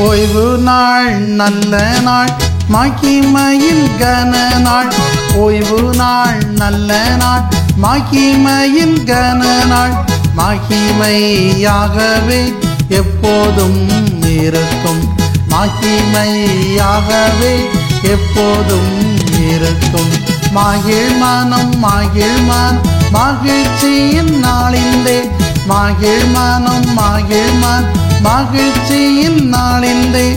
ஓய்வு நாள் நல்ல நாள் மகிமையில் கன நாள். ஓய்வு நாள் நல்ல நாள் மகிமையில் கன நாள். மகிமையாகவே எப்போதும் இருக்கும். மகிமையாகவே எப்போதும் இருக்கும். மகிழ் மனம் மகிழ் மனம் மகிழ்ச்சியின் நாளிந்தே. மகிழ் மனம் மகிழ் மனம் மகிழ்ச்சியின் நாளிந்தே.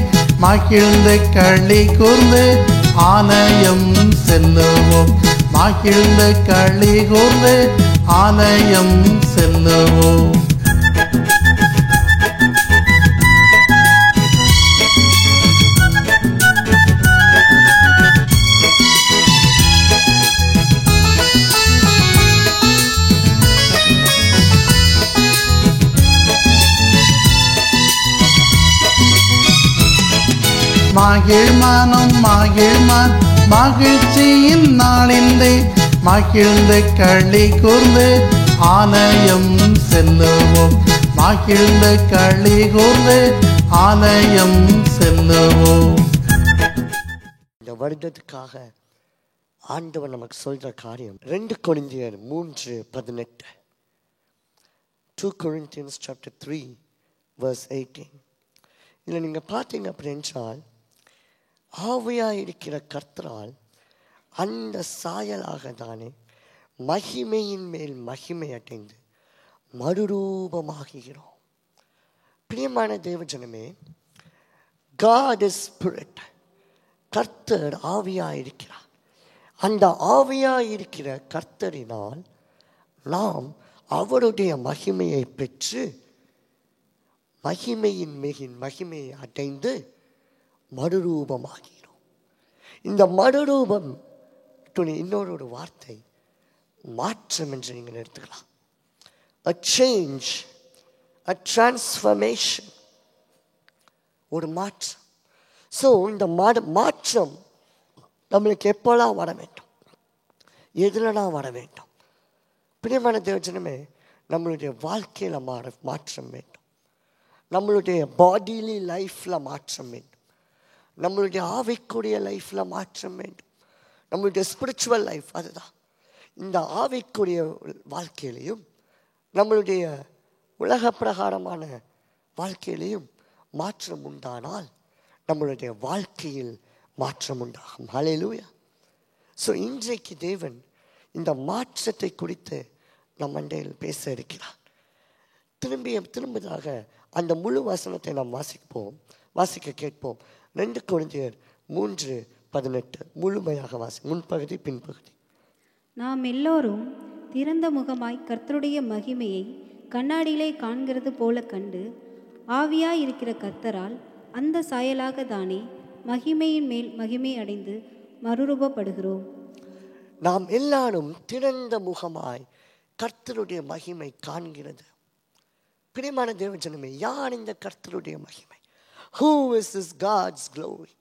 மகிழ்ந்து களி கூர்ந்து ஆலயம் செல்லுவோம். மகிழ்ந்து களி கூர்ந்து ஆலயம் செல்லுவோம். மகிழ் மனம் மகிழ் மனம் மகிழ்ச்சியின் நாளிந்தே. மகிழ்ந்து களி கூர்ந்து ஆலயம் செல்லுவோம். மகிழ்ந்து களி கூர்ந்து ஆலயம் செல்லுவோம். இந்த வருடத்துக்காக ஆண்டவர் நமக்கு சொல்ற காரியம் 2 கொரிந்தியர் 3:18. 2 Corinthians chapter 3 verse 18. இதில் நீங்கள் பார்த்தீங்க அப்படின்றால், ஆவியாக இருக்கிற கர்த்தரால் அந்த சாயலாக தானே மகிமையின் மேல் மகிமை அடைந்து மறுரூபமாகிறோம். பிரியமான தேவஜனமே, God is Spirit. கர்த்தர் ஆவியாக இருக்கிறார். அந்த ஆவியாக இருக்கிற கர்த்தரினால் நாம் அவருடைய மகிமையை பெற்று மகிமையின் மேல் மகிமையை அடைந்து மறுரூபமாகிறோம். இந்த மறுரூபம் இன்னொரு வார்த்தை மாற்றம் என்று நீங்கள் எடுத்துக்கலாம். A change, a transformation, ஒரு மாற்றம். ஸோ இந்த மாற்றம் நம்மளுக்கு எப்போலாம் வர வேண்டும், எதுலலாம் வர வேண்டும்? பிரியமான தேவஜனமே, நம்மளுடைய வாழ்க்கையில் மாற்றம் வேண்டும். நம்மளுடைய பாடிலி லைஃப்பில் மாற்றம் வேண்டும். நம்மளுடைய ஆவிக்குரிய லைஃப்பில் மாற்றம் வேண்டும். நம்மளுடைய ஸ்பிரிச்சுவல் லைஃப் அதுதான். இந்த ஆவிக்குரிய வாழ்க்கையிலையும் நம்மளுடைய உலக பிரகாரமான வாழ்க்கையிலையும் மாற்றம் உண்டானால் நம்மளுடைய வாழ்க்கையில் மாற்றம் உண்டாகும். ஹல்லேலூயா. ஸோ இன்றைக்கு தேவன் இந்த மாற்றத்தை குறித்து நம் மண்டையில் பேச இருக்கிறார். திரும்பதாக அந்த முழு வசனத்தை நாம் வாசிக்க கேட்போம். 2 கொரிந்தியர் 3:18 முழுமையாக முன்பகுதி பின்பகுதி. நாம் எல்லோரும் திறந்த முகமாய் கர்த்தருடைய மகிமையை கண்ணாடியிலே காண்கிறது போல கண்டு ஆவியாய் இருக்கிற கர்த்தரால் அந்த சாயலாக தானே மகிமையின் மேல் மகிமை அடைந்து மறுரூபப்படுகிறோம். நாம் எல்லாரும் திறந்த முகமாய் கர்த்தருடைய மகிமை காண்கிறது. பிரியமான தேவஜனமே, யார் இந்த கர்த்தருடைய மகிமை? Who is this God's glory?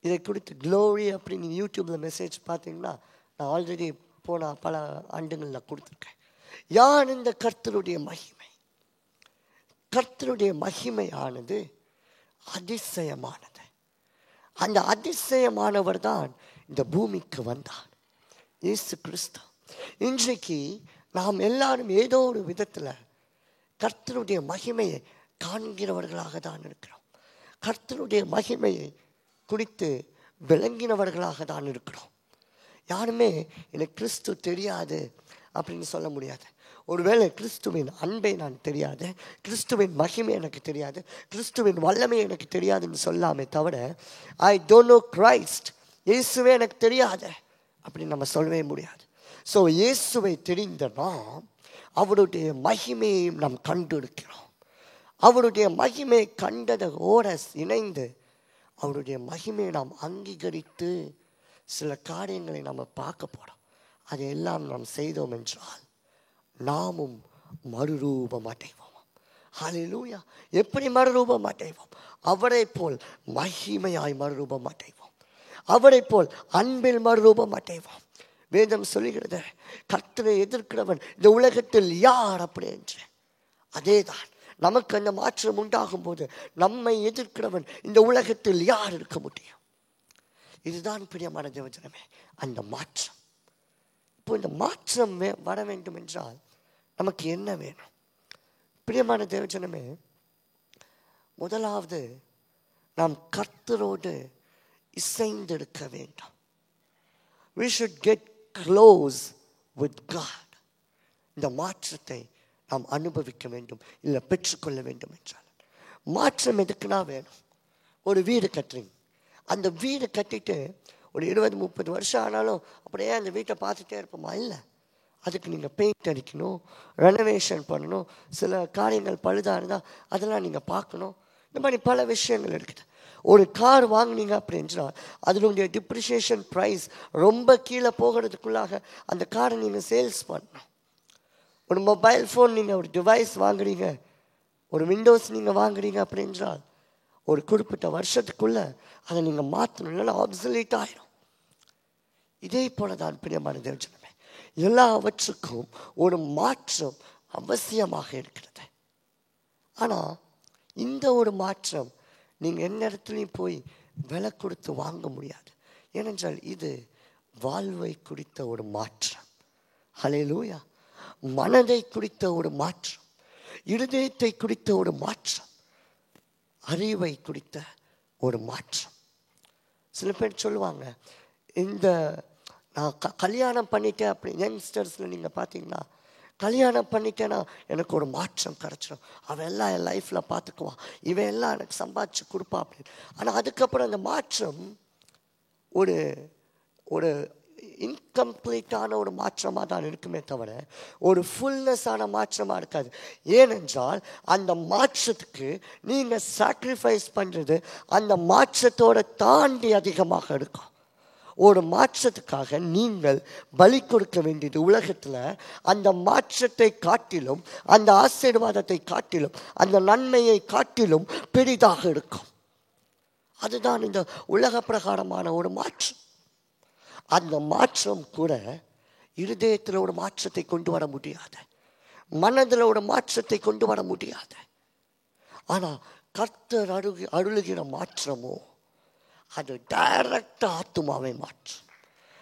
இதை குறித்து glory அப்படின்னு யூடியூப்பில் மெசேஜ் பார்த்தீங்கன்னா, நான் ஆல்ரெடி போன பல ஆண்டுகளில் கொடுத்துருக்கேன். யார் இந்த கர்த்தருடைய மகிமை? கர்த்தருடைய மகிமையானது அதிசயமானது. அந்த அதிசயமானவர் தான் இந்த பூமிக்கு வந்தார், இயேசு கிறிஸ்து. இன்றைக்கு நாம் எல்லாரும் ஏதோ ஒரு விதத்தில் கர்த்தருடைய மகிமையை காண்கிறவர்களாக தான் இருக்கிறோம். கர்த்தருடைய மகிமையை குறித்து விளங்கினவர்களாக தான் இருக்கிறோம். யாருமே எனக்கு கிறிஸ்து தெரியாது அப்படின்னு சொல்ல முடியாது. ஒருவேளை கிறிஸ்துவின் அன்பை நான் தெரியாது, கிறிஸ்துவின் மகிமை எனக்கு தெரியாது, கிறிஸ்துவின் வல்லமை எனக்கு தெரியாதுன்னு சொல்லாமே தவிர ஐ டோன்ட் நோ கிரைஸ்ட், இயேசுவே எனக்கு தெரியாது அப்படின்னு நம்ம சொல்லவே முடியாது. ஸோ இயேசுவை தெரிந்த நாம் அவருடைய மகிமையை நாம் கண்டிருக்கிறோம். அவருடைய மகிமையை கண்டதோட இணைந்து அவருடைய மகிமையை நாம் அங்கீகரித்து சில காரியங்களை நாம் பார்க்க போகிறோம். அதையெல்லாம் நாம் செய்தோம் என்றால் நாமும் மறுரூபம் அடைவோம். ஹல்லேலூயா. எப்படி மறுரூபம் அடைவோம்? அவரை போல் மகிமையாய் மறுரூபம் அடைவோம். அவரை போல் அன்பில் மறுரூபம் அடைவோம். வேதம் சொல்லுகிறது, கர்த்தரை எதிர்க்கிறவன் இந்த உலகத்தில் யார் அப்படி என்று. அதேதான் நமக்கு அந்த மாற்றம் உண்டாகும் போது நம்மை எதிர்க்கிறவன் இந்த உலகத்தில் யார் இருக்க முடியும்? இதுதான் பிரியமான தேவஜனமே அந்த மாற்றம். இப்போ இந்த மாற்றம் வர வேண்டும் என்றால் நமக்கு என்ன வேணும்? பிரியமான தேவஜனமே, முதலாவது நாம் கர்த்தரோடு இசைந்திருக்க வேண்டும். We should get close with God. இந்த மாற்றத்தை நாம் அனுபவிக்க வேண்டும், இல்லை பெற்றுக்கொள்ள வேண்டும் என்றால். மாற்றம் எதுக்குன்னா வேணும். ஒரு வீடு கட்டுறீங்க, அந்த வீடு கட்டிட்டு ஒரு 20-30 வருஷம் ஆனாலும் அப்படியே அந்த வீட்டை பார்த்துட்டே இருப்போமா? இல்லை, அதுக்கு நீங்கள் பெயிண்ட் அடிக்கணும், ரெனோவேஷன் பண்ணணும், சில காரியங்கள் பழுதாக இருந்தால் அதெல்லாம் நீங்கள் பார்க்கணும். இந்த மாதிரி பல விஷயங்கள் இருக்குது. ஒரு கார் வாங்கினீங்க அப்படின்னா அதனுடைய டிப்ரிஷியேஷன் ப்ரைஸ் ரொம்ப கீழே போகிறதுக்குள்ளாக அந்த காரை நீங்கள் சேல்ஸ் பண்ணணும். ஒரு மொபைல் ஃபோன் நீங்கள் ஒரு டிவைஸ் வாங்குறீங்க, ஒரு விண்டோஸ் நீங்கள் வாங்குறீங்க அப்படின்றால் ஒரு குறிப்பிட்ட வருஷத்துக்குள்ளே அதை நீங்கள் மாற்றணும், இல்லைன்னா ஆப்சலீட் ஆகிடும். இதே போல தான் பிரியமான தேவஜனமே, எல்லாவற்றுக்கும் ஒரு மாற்றம் அவசியமாக இருக்கிறது. ஆனால் இந்த ஒரு மாற்றம் நீங்கள் எந்த இடத்துலையும் போய் விலை கொடுத்து வாங்க முடியாது. ஏனென்றால் இது வாழ்வை குறித்த ஒரு மாற்றம். ஹல்லேலூயா. மனதை குறித்த ஒரு மாற்றம், இருதயத்தை குறித்த ஒரு மாற்றம், அறிவை குறித்த ஒரு மாற்றம். சில பேர் சொல்லுவாங்க, இந்த நான் கல்யாணம் பண்ணிட்டேன் அப்படி. யங்ஸ்டர்ஸில் நீங்கள் பார்த்தீங்கன்னா, கல்யாணம் பண்ணிட்டேன்னா எனக்கு ஒரு மாற்றம் கிடச்சிடும், அவன் எல்லாம் என் லைஃப்பில் பார்த்துக்குவான், இவன் எல்லாம் எனக்கு சம்பாதிச்சு கொடுப்பா அப்படின்னு. ஆனால் அதுக்கப்புறம் அந்த மாற்றம் ஒரு ஒரு இன்கம்ப்ளீட்டான ஒரு மாற்றமாக தான் இருக்குமே தவிர ஒரு ஃபுல்னஸான மாற்றமாக இருக்காது. ஏனென்றால் அந்த மாற்றத்துக்கு நீங்கள் சாக்ரிஃபைஸ் பண்ணுறது அந்த மாற்றத்தோடு தாண்டி அதிகமாக இருக்கும். ஒரு மாற்றத்துக்காக நீங்கள் பலி கொடுக்க வேண்டியது உலகத்தில் அந்த மாற்றத்தை காட்டிலும், அந்த ஆசீர்வாதத்தை காட்டிலும், அந்த நன்மையை காட்டிலும் பெரிதாக இருக்கும். அதுதான் இந்த உலக பிரகாரமான ஒரு மாற்றம். அந்த மாற்றம் கூட இருதயத்தில் ஒரு மாற்றத்தை கொண்டு வர முடியாது, மனதில் ஒரு மாற்றத்தை கொண்டு வர முடியாது. ஆனால் கர்த்தர் அருளுகிற மாற்றமோ அது டைரக்டா ஆத்துமாவை மாற்றும்.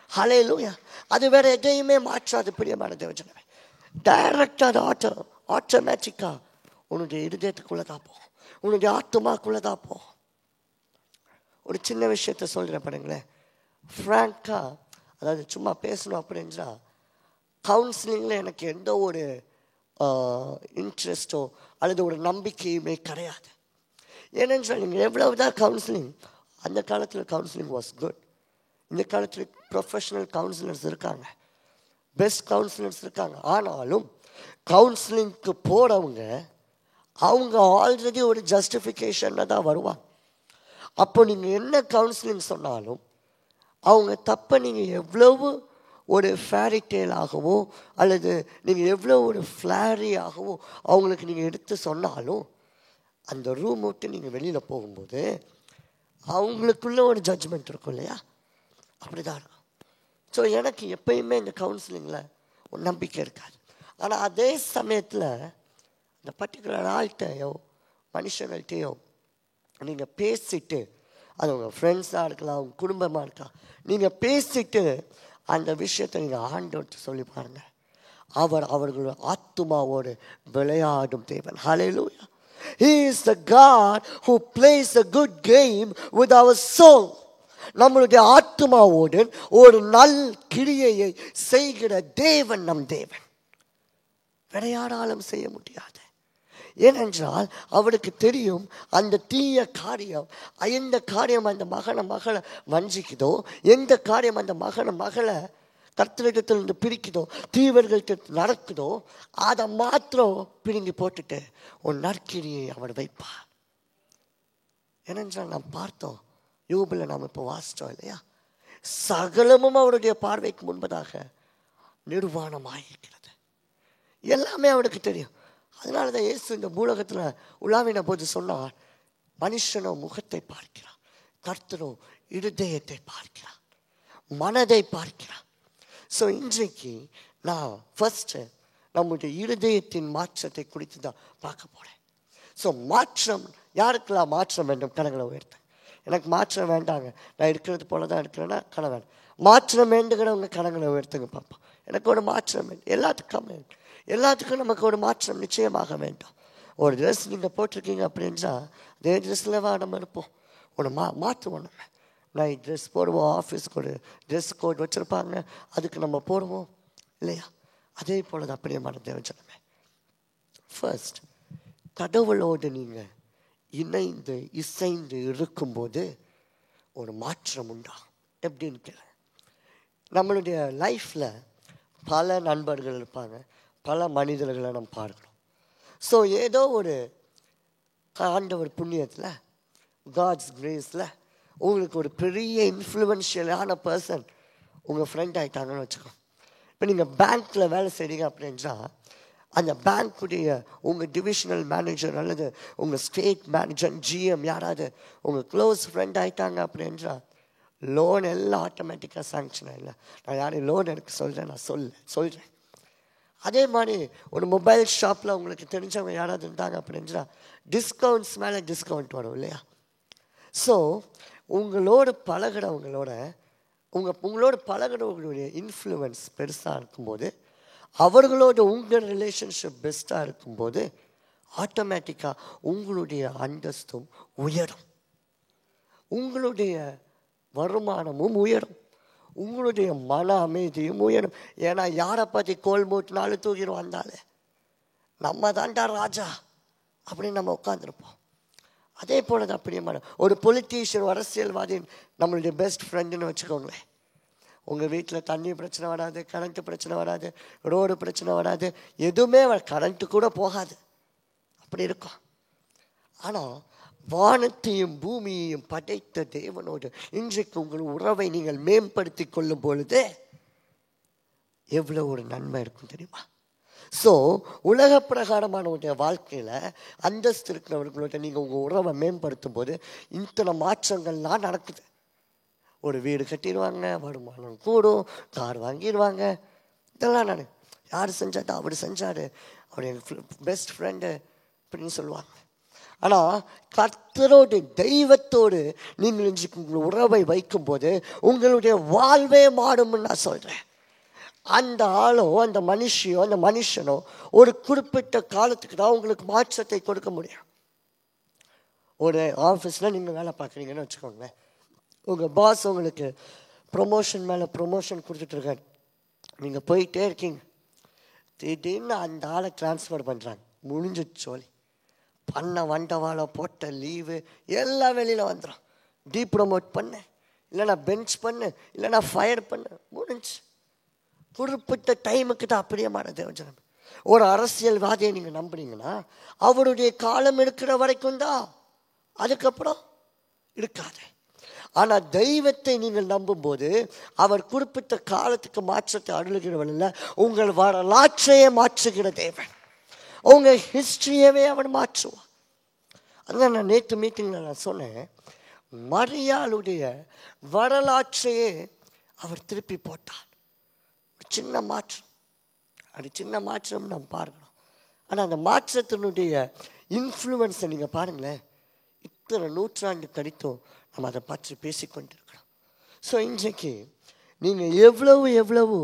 ஹல்லேலூயா. அது வேற எதையுமே மாற்றாது பிரியமான தேவஜனமே. டைரக்டா அது ஆட்டோமேட்டிக்கா உன்னுடைய இருதயத்துக்குள்ளதான் போகும், உன்னுடைய ஆத்துமாக்குள்ளதான் போகும். ஒரு சின்ன விஷயத்த சொல்றேன் பாருங்களேன். ஃப்ராங்கா, அதாவது சும்மா பேசணும் அப்படின்றா, கவுன்சிலிங்கில் எனக்கு எந்த ஒரு இன்ட்ரெஸ்டோ அல்லது ஒரு நம்பிக்கையுமே கிடையாது. ஏனென்றால் நீங்கள் எவ்வளவுதான் கவுன்சிலிங், அந்த காலத்தில் கவுன்சிலிங் வாஸ் குட். இந்த காலத்தில் ப்ரொஃபஷனல் கவுன்சிலர்ஸ் இருக்காங்க, பெஸ்ட் கவுன்சிலர்ஸ் இருக்காங்க. ஆனாலும் கவுன்சிலிங்க்கு போகிறவங்க அவங்க ஆல்ரெடி ஒரு ஜஸ்டிஃபிகேஷனில் தான் வருவாங்க. அப்போ நீங்கள் என்ன கவுன்சிலிங் சொன்னாலும் அவங்க தப்பை நீங்கள் எவ்வளவு ஒரு ஃபேரிடேலாகவோ அல்லது நீங்கள் எவ்வளோ ஒரு ஃப்ளாரியாகவோ அவங்களுக்கு நீங்கள் எடுத்து சொன்னாலும் அந்த ரூம் விட்டு நீங்கள் வெளியில் போகும்போது அவங்களுக்குள்ள ஒரு ஜட்ஜ்மெண்ட் இருக்கும் இல்லையா? அப்படி தான் இருக்கும். ஸோ எனக்கு எப்பயுமே இந்த கவுன்சிலிங்கில் ஒரு நம்பிக்கை இருக்காது. ஆனால் அதே சமயத்தில் இந்த பர்டிகுலர் ஆள்கிட்டையோ மனுஷங்கள்கிட்டையோ நீங்கள் பேசிட்டு, அது உங்கள் ஃப்ரெண்ட்ஸாக இருக்கலாம், அவங்க குடும்பமாக இருக்கலாம், நீங்கள் பேசிட்டு அந்த விஷயத்தை நீங்கள் ஆண்டவர்கிட்ட சொல்லி பாருங்கள். அவர்களோட ஆத்துமாவோடு விளையாடும் தேவன். ஹல்லேலூயா. He is the God who plays a good game with our soul. நம்மளுடைய ஆத்துமாவோடு ஒரு நல் கிரியையை செய்கிற தேவன் நம் தேவன். விளையாடாலும் செய்ய முடியாது. ஏனென்றால் அவருக்கு தெரியும் அந்த தீய காரியம், எந்த காரியம் அந்த மகளை வஞ்சிக்குதோ, எந்த காரியம் அந்த மகளை கர்த்தரிடத்திலிருந்து பிரிக்குதோ, தீவர்கள்ட்ட நடக்குதோ, அதை மாத்திரம் பிரிங்கி போட்டுட்டு ஒரு நற்கிரியை அவர் வைப்பார். ஏனென்றால் நாம் பார்த்தோம், யோபில் நாம் இப்போ வாசித்தோம் இல்லையா? சகலமும் அவருடைய பார்வைக்கு முன்பதாக நிர்வாணமாயிருக்கிறது. எல்லாமே அவருக்கு தெரியும். அதனால தான் இயேசு இந்த பூலகத்தில் உலாவின போது சொன்னார், மனுஷனோ முகத்தை பார்க்கிறான், கர்த்தரோ இருதயத்தை பார்க்கிறான், மனதை பார்க்கிறான். ஸோ இன்றைக்கு நான் ஃபர்ஸ்ட்டு நம்முடைய இருதயத்தின் மாற்றத்தை குறித்து தான் பார்க்க போகிறேன். ஸோ மாற்றம், யாருக்கெல்லாம் மாற்றம் வேண்டும்? கரங்களை உயர்த்த. எனக்கு மாற்றம் வேண்டாங்க, நான் இருக்கிறது போல தான் இருக்கிறேன்னா கடன் வேண்டாம். மாற்றம் வேண்டுகிறவங்க கரங்களை உயர்த்துங்க பார்ப்போம். எனக்கு ஒரு மாற்றம் வேண்டும். எல்லாத்துக்கும் நமக்கு ஒரு மாற்றம் நிச்சயமாக வேண்டும். ஒரு ட்ரெஸ் நீங்கள் போட்டிருக்கீங்க அப்படின்னா அதே ட்ரெஸ்ஸில் நம்ம இருப்போம். ஒரு மாற்றுவோம். நம்ம நைட் ட்ரெஸ் போடுவோம், ஆஃபீஸுக்கு ஒரு ட்ரெஸ் கோட் வச்சுருப்பாங்க, அதுக்கு நம்ம போடுவோம் இல்லையா? அதே போல் தான் அப்படியேமான தேவஜனமே. ஃபர்ஸ்ட், கடவுளோடு நீங்கள் இணைந்து இசைந்து இருக்கும்போது ஒரு மாற்றம் உண்டாகும். எப்படின்னு கேளு. நம்மளுடைய லைஃப்பில் பல நண்பர்கள் இருப்பாங்க, பல மனிதர்களை நம்ம பார்க்கணும். ஸோ ஏதோ ஒரு ஆண்டவர் புண்ணியத்தில், காட்ஸ் கிரேஸில் உங்களுக்கு ஒரு பெரிய இன்ஃப்ளூயன்ஷியலான பர்சன் உங்கள் ஃப்ரெண்ட் ஆகிட்டாங்கன்னு வச்சுக்கோ. இப்போ நீங்கள் பேங்க்கில் வேலை செய்கிறீங்க அப்படின்னா அந்த பேங்க்குடைய உங்கள் டிவிஷனல் மேனேஜர் அல்லது உங்கள் ஸ்டேட் மேனேஜர், ஜிஎம் யாராவது உங்கள் க்ளோஸ் ஃப்ரெண்ட் ஆகிட்டாங்க அப்படின்றா லோன் எல்லாம் ஆட்டோமேட்டிக்காக சாங்ஷன் ஆகிடல. நான் யாரையும் லோன் எடுக்க சொல்கிறேன், நான் சொல்கிறேன். அதே மாதிரி ஒரு மொபைல் ஷாப்பில் உங்களுக்கு தெரிஞ்சவங்க யாராவது இருந்தாங்க அப்படின்றா டிஸ்கவுண்ட்ஸ் மேலே டிஸ்கவுண்ட் வரும் இல்லையா? ஸோ உங்களோட பழகிறவங்களுடைய இன்ஃப்ளூயன்ஸ் பெருசாக இருக்கும்போது, அவர்களோட உங்கள் ரிலேஷன்ஷிப் பெஸ்ட்டாக இருக்கும்போது ஆட்டோமேட்டிக்காக உங்களுடைய அந்தஸ்தும் உயரும், உங்களுடைய வருமானமும் உயரும், உங்களுடைய மன அமைதியும் உயரும். ஏன்னா யாரை பற்றி கோல் மூட்டினாலும் தூக்கிடும் வந்தாலே நம்ம தாண்டா ராஜா அப்படின்னு நம்ம உட்காந்துருப்போம். அதே போல தான் பிரியமான ஒரு பொலிட்டீஷியன், அரசியல்வாதி நம்மளுடைய பெஸ்ட் ஃப்ரெண்டுன்னு வச்சுக்கோங்களேன். உங்கள் வீட்டில் தண்ணி பிரச்சனை வராது, கரண்ட்டு பிரச்சனை வராது, ரோடு பிரச்சனை வராது, எதுவுமே கரண்ட்டு கூட போகாது, அப்படி இருக்கும். ஆனால் வானத்தையும் பூமியையும் படைத்த தேவனோடு இன்றைக்கு உங்கள் உறவை நீங்கள் மேம்படுத்தி கொள்ளும் பொழுது எவ்வளோ ஒரு நன்மை இருக்கும் தெரியுமா? ஸோ உலக பிரகாரமான உடைய வாழ்க்கையில் அந்தஸ்து இருக்கிறவர்களோட நீங்கள் உங்கள் உறவை மேம்படுத்தும் போது இத்தனை மாற்றங்கள்லாம் நடக்குது. ஒரு வீடு கட்டிடுவாங்க, வருமானம் கூடும், கார் வாங்கிடுவாங்க, இதெல்லாம் நான் யார் செஞ்சாது, அவர் செஞ்சார், அவர் எங்கள் பெஸ்ட் ஃப்ரெண்டு அப்படின்னு சொல்லுவாங்க. ஆனால் கர்த்தரோடு தெய்வத்தோடு நீங்கள் இன்றைக்கு உங்கள் உறவை வைக்கும்போது உங்களுடைய வாழ்வே மாறும்னு நான் சொல்கிறேன். அந்த ஆளோ அந்த மனுஷியோ அந்த மனுஷனோ ஒரு குறிப்பிட்ட காலத்துக்கு தான் உங்களுக்கு மாற்றத்தை கொடுக்க முடியும். ஒரு ஆஃபீஸில் நீங்கள் வேலை பார்க்குறீங்கன்னு வச்சுக்கோங்களேன். உங்கள் பாஸ் உங்களுக்கு ப்ரொமோஷன் மேலே ப்ரொமோஷன் கொடுத்துட்ருக்காரு, நீங்கள் போயிட்டே இருக்கீங்க. திடீர்னு அந்த ஆளை ட்ரான்ஸ்ஃபர் பண்ணுறாங்க, முடிஞ்சிச்சோலி. பண்ண வண்டவாளை போட்ட லீவு எல்லாம் வெளியில் வந்துடும். டீப்ரமோட் பண்ணு, இல்லைனா பெஞ்ச் பண்ணு, இல்லைனா ஃபயர் பண்ணு, முடிஞ்சு. குறிப்பிட்ட டைமுக்கு தான் அப்படியேமான தேவஜனம். ஒரு அரசியல்வாதியை நீங்கள் நம்புனீங்கன்னா அவருடைய காலம் இருக்கிற வரைக்கும் தான், அதுக்கப்புறம் இருக்காது. ஆனால் தெய்வத்தை நீங்கள் நம்பும்போது அவர் குறிப்பிட்ட காலத்துக்கு மாற்றத்தை அருளுகிறவன் இல்லை, உங்கள் வரலாற்றையே மாற்றுகிற தேவன். உங்கள் ஹிஸ்ட்ரியவே அவன் மாற்றுவான். அதுதான் நான் நேற்று மீட்டிங்கில் நான் சொன்னேன், மரியாளுடைய வரலாற்றையே அவர் திருப்பி போட்டார். சின்ன மாற்றம், அது சின்ன மாற்றம் நம்ம பார்க்கணும். ஆனால் அந்த மாற்றத்தினுடைய இன்ஃப்ளூயன்ஸை நீங்கள் பாருங்களேன், இத்தனை நூற்றாண்டு கழித்தும் நம்ம அதை பற்றி பேசிக்கொண்டிருக்கிறோம். ஸோ இன்றைக்கு நீங்கள் எவ்வளவு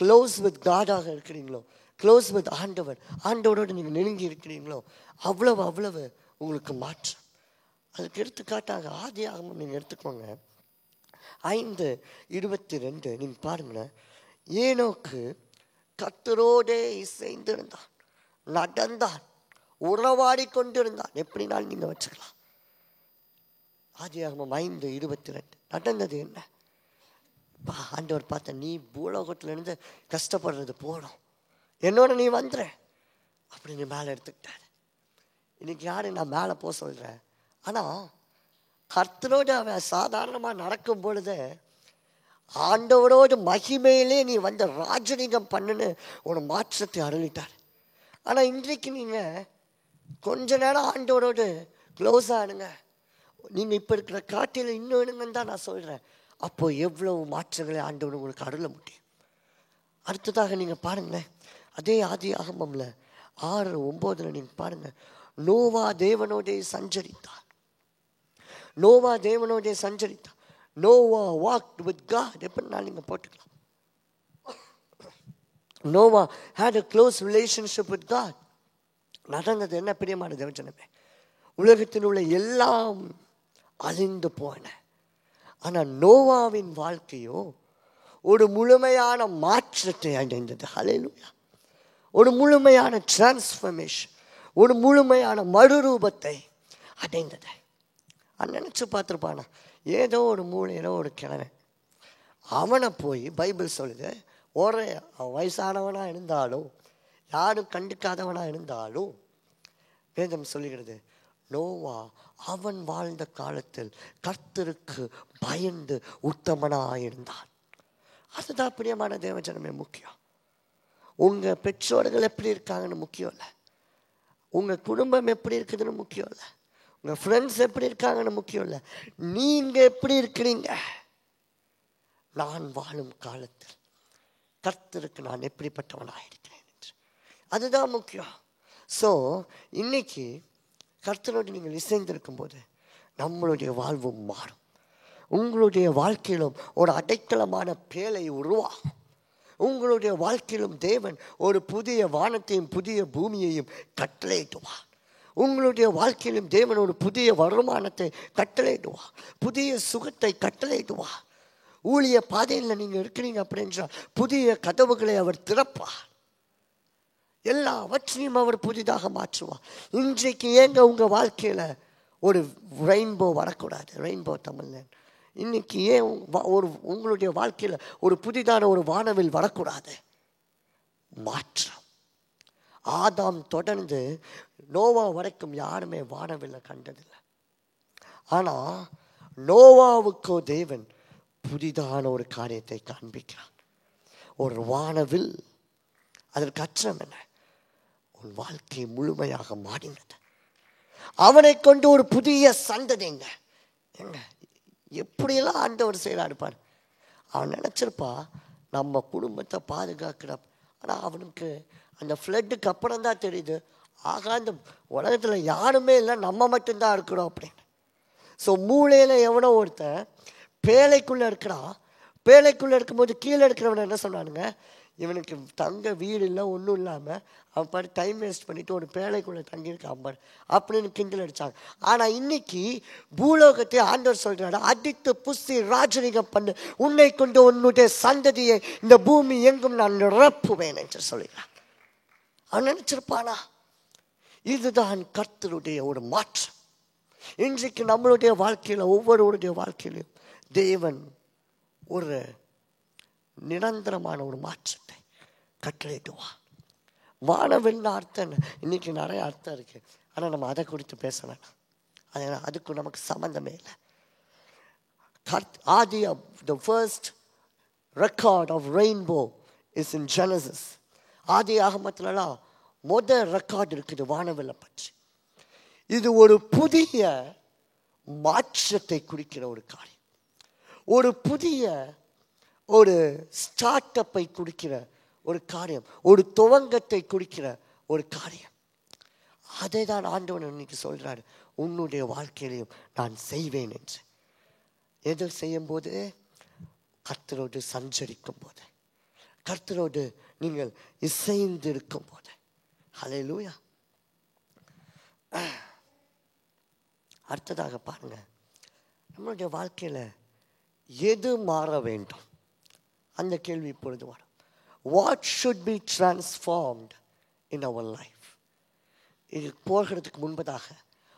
க்ளோஸ் வித் காடாக இருக்கிறீங்களோ, க்ளோஸ் வித் ஆண்டவரோடு நீங்கள் நெருங்கி இருக்கிறீங்களோ அவ்வளவு உங்களுக்கு மாற்றம். அதுக்கு எடுத்துக்காட்டாக ஆதியாகமம் நீங்கள் எடுத்துக்கோங்க, 5:22 நீங்கள் பாருங்களேன். ஏனோக்கு கர்த்தரோடே இசைந்திருந்தான், நடந்தான், உறவாடி கொண்டிருந்தான். எப்படினாலும் நீங்கள் வச்சுக்கலாம். ஆதியாகமம் 5:22 நடந்தது என்ன? ஆண்டவர் பார்த்த, நீ பூலோகத்திலிருந்து கஷ்டப்படுறது போடும், என்னோட நீ வந்துற அப்படின்னு மேலே எடுத்துக்கிட்டாரு. இன்னைக்கு யாரு நான் மேலே போக சொல்கிறேன், ஆனால் கர்த்தரோடு அவன் சாதாரணமாக நடக்கும் பொழுது ஆண்டவரோடு மகிமையிலே நீ வந்து ராஜரீகம் பண்ணுன்னு ஒரு மாற்றத்தை அருளிட்டார். ஆனால் இன்றைக்கு நீங்கள் கொஞ்ச நேரம் ஆண்டவரோடு க்ளோஸ் ஆனுங்க, நீங்கள் இப்போ இருக்கிற காட்டில் இன்னும் வேணுங்கன்னு தான் நான் சொல்கிறேன். அப்போது எவ்வளவு மாற்றங்களை ஆண்டவர் உங்களுக்கு அருள முடியும். அடுத்ததாக நீங்கள் பாருங்களேன், அதே ஆதியாகமம்ல 6:9 நீங்க பாருங்க. Noah தேவனோடே சஞ்சரித்தான். Noah தேவனோடே சஞ்சரித்தான். Noah walked with God. எப்படின்னா நீங்க போட்டுக்கலாம். Noah had a close relationship with God. நடந்தது என்ன பிரியமான தேவஜனமே, உலகத்தில் உள்ள எல்லாம் அழிந்து போன, ஆனா நோவாவின் வாழ்க்கையோ ஒரு முழுமையான மாற்றத்தை அடைந்தது. ஹல்லேலூயா. ஒரு முழுமையான டிரான்ஸ்ஃபர்மேஷன், ஒரு முழுமையான மறுரூபத்தை அடைந்தது. நினைச்சு பார்த்துருப்பானா, ஏதோ ஒரு மூலையில ஒரு கிழவன், அவனை போய் பைபிள் சொல்லுது, ஒரு வயசானவனா இருந்தாலும் யாரும் கண்டுக்காதவனா இருந்தாலும் வேதம் சொல்லுகிறது, நோவா அவன் வாழ்ந்த காலத்தில் கர்த்தருக்கு பயந்து உத்தமனாயிருந்தான். அதுதான் பிரியமான தேவஜனமே முக்கியம். உங்க பெற்றோர்கள் எப்படி இருக்காங்கன்னு முக்கியம் இல்லை, உங்க குடும்பம் எப்படி இருக்குதுன்னு முக்கியம் இல்லை, உங்க ஃப்ரெண்ட்ஸ் எப்படி இருக்காங்கன்னு முக்கியம் இல்லை, நீங்க எப்படி இருக்கிறீங்க. நான் வாழும் காலத்தில் கர்த்தருக்கு நான் எப்படிப்பட்டவனாயிருக்கிறேன் என்று, அதுதான் முக்கியம். ஸோ இன்னைக்கு கர்த்தரோடு நீங்கள் இசைந்திருக்கும் போது நம்மளுடைய வாழ்வும் மாறும். உங்களுடைய வாழ்க்கையிலும் ஒரு அடைக்கலமான பேழை உருவாகும். உங்களுடைய வாழ்க்கையிலும் தேவன் ஒரு புதிய வானத்தையும் புதிய பூமியையும் கட்டளையிடுவார். உங்களுடைய வாழ்க்கையிலும் தேவன் ஒரு புதிய வருமானத்தை கட்டளையிடுவார், புதிய சுகத்தை கட்டளையிடுவார். ஊழிய பாதையில் நீங்கள் இருக்கிறீங்க அப்படின்றால் புதிய கதவுகளை அவர் திறப்பார். எல்லாவற்றையும் அவர் புதிதாக மாற்றுவார். இன்றைக்கு ஏங்க உங்கள் வாழ்க்கையில் ஒரு ரெயின்போ வரக்கூடாது? ரெயின்போ தமிழ்ல இன்னைக்கு ஏன் உங்களுடைய வாழ்க்கையில் ஒரு புதிதான ஒரு வானவில் வரக்கூடாது? மாற்றம். ஆதாம் தொடர்ந்து நோவா வரைக்கும் யாருமே வானவில்லை கண்டதில்லை. ஆனால் நோவாவுக்கோ தேவன் புதிதான ஒரு காரியத்தை காண்பிக்கிறான். ஒரு வானவில். அதற்கு அர்த்தம் என்ன? உன் வாழ்க்கை முழுமையாக மாறினது. அவனை கொண்டு ஒரு புதிய சந்ததிங்க. எங்க எப்படியெல்லாம் ஆண்டவர் செய்யறாரு பாரு. அவன் நினைச்சிருப்பா நம்ம குடும்பத்தை பாதுகாக்கிற, ஆனால் அவனுக்கு அந்த ஃப்ளட்டுக்கு அப்புறம் தான் தெரியுது, ஆகா இந்த உலகத்தில் யாருமே இல்லை, நம்ம மட்டும்தான் இருக்கிறோம் அப்படின்னு. ஸோ மூளையில் எவனோ ஒருத்தன் பேழைக்குள்ளே இருக்கிறான். பேழைக்குள்ளே இருக்கும்போது கீழே இருக்கிறவனை என்ன சொன்னானுங்க, இவனுக்கு தங்க வீடு இல்லை, ஒன்றும் இல்லாமல் அவன் பாரு டைம் வேஸ்ட் பண்ணிவிட்டு ஒரு பேழைக்குள்ளே தங்கியிருக்கான் பாரு அப்படின்னு கிண்டல் அடித்தாங்க. ஆனால் இன்னைக்கு பூலோகத்தை ஆண்டவர் சொல்கிறாரு, அடித்து புசி ராஜரிகம் பண்ணு, உன்னை கொண்டு உன்னுடைய சந்ததியை இந்த பூமி எங்கும் நான் நிரப்புவேன் என்று சொல்கிறான். அவன் நினைச்சிருப்பானா? இதுதான் கர்த்தருடைய ஒரு மாற்றம். இன்றைக்கு நம்மளுடைய வாழ்க்கையில் ஒவ்வொருவருடைய வாழ்க்கையிலும் தேவன் ஒரு நிரந்தரமான ஒரு மாற்றத்தை கட்டளையிடுவான். வானவில்னு அர்த்தம் இன்னைக்கு நிறைய அர்த்தம் இருக்கு, ஆனால் நம்ம அதை குறித்து பேச வேணாம். அதுக்கு நமக்கு சம்பந்தமே இல்லை. ஆதி, the first record of rainbow is in Genesis. ஆதி ஆகமத்துலலாம் முதல் ரெக்கார்டு இருக்குது வானவில்லை பற்றி. இது ஒரு புதிய மாற்றத்தை குறிக்கிற ஒரு காரியம், ஒரு புதிய ஒரு ஸ்டார்ட் அப்பை குறிக்கிற ஒரு காரியம், ஒரு துவங்கத்தை குறிக்கிற ஒரு காரியம். அதை தான் ஆண்டவன் இன்னைக்கு சொல்றாரு, உன்னுடைய வாழ்க்கையிலையும் நான் செய்வேன் என்று. எது செய்யும் போது? கர்த்தரோடு சஞ்சரிக்கும் போது, கர்த்தரோடு நீங்கள் இசைந்து இருக்கும் போது. ஹல்லேலூயா. அடுத்ததாக பாருங்க, நம்மளுடைய வாழ்க்கையில் எது மாற வேண்டும்? அந்த கேள்வி இப்பொழுது வரும். What should be transformed in our life? இது போகிறதுக்கு முன்பதாக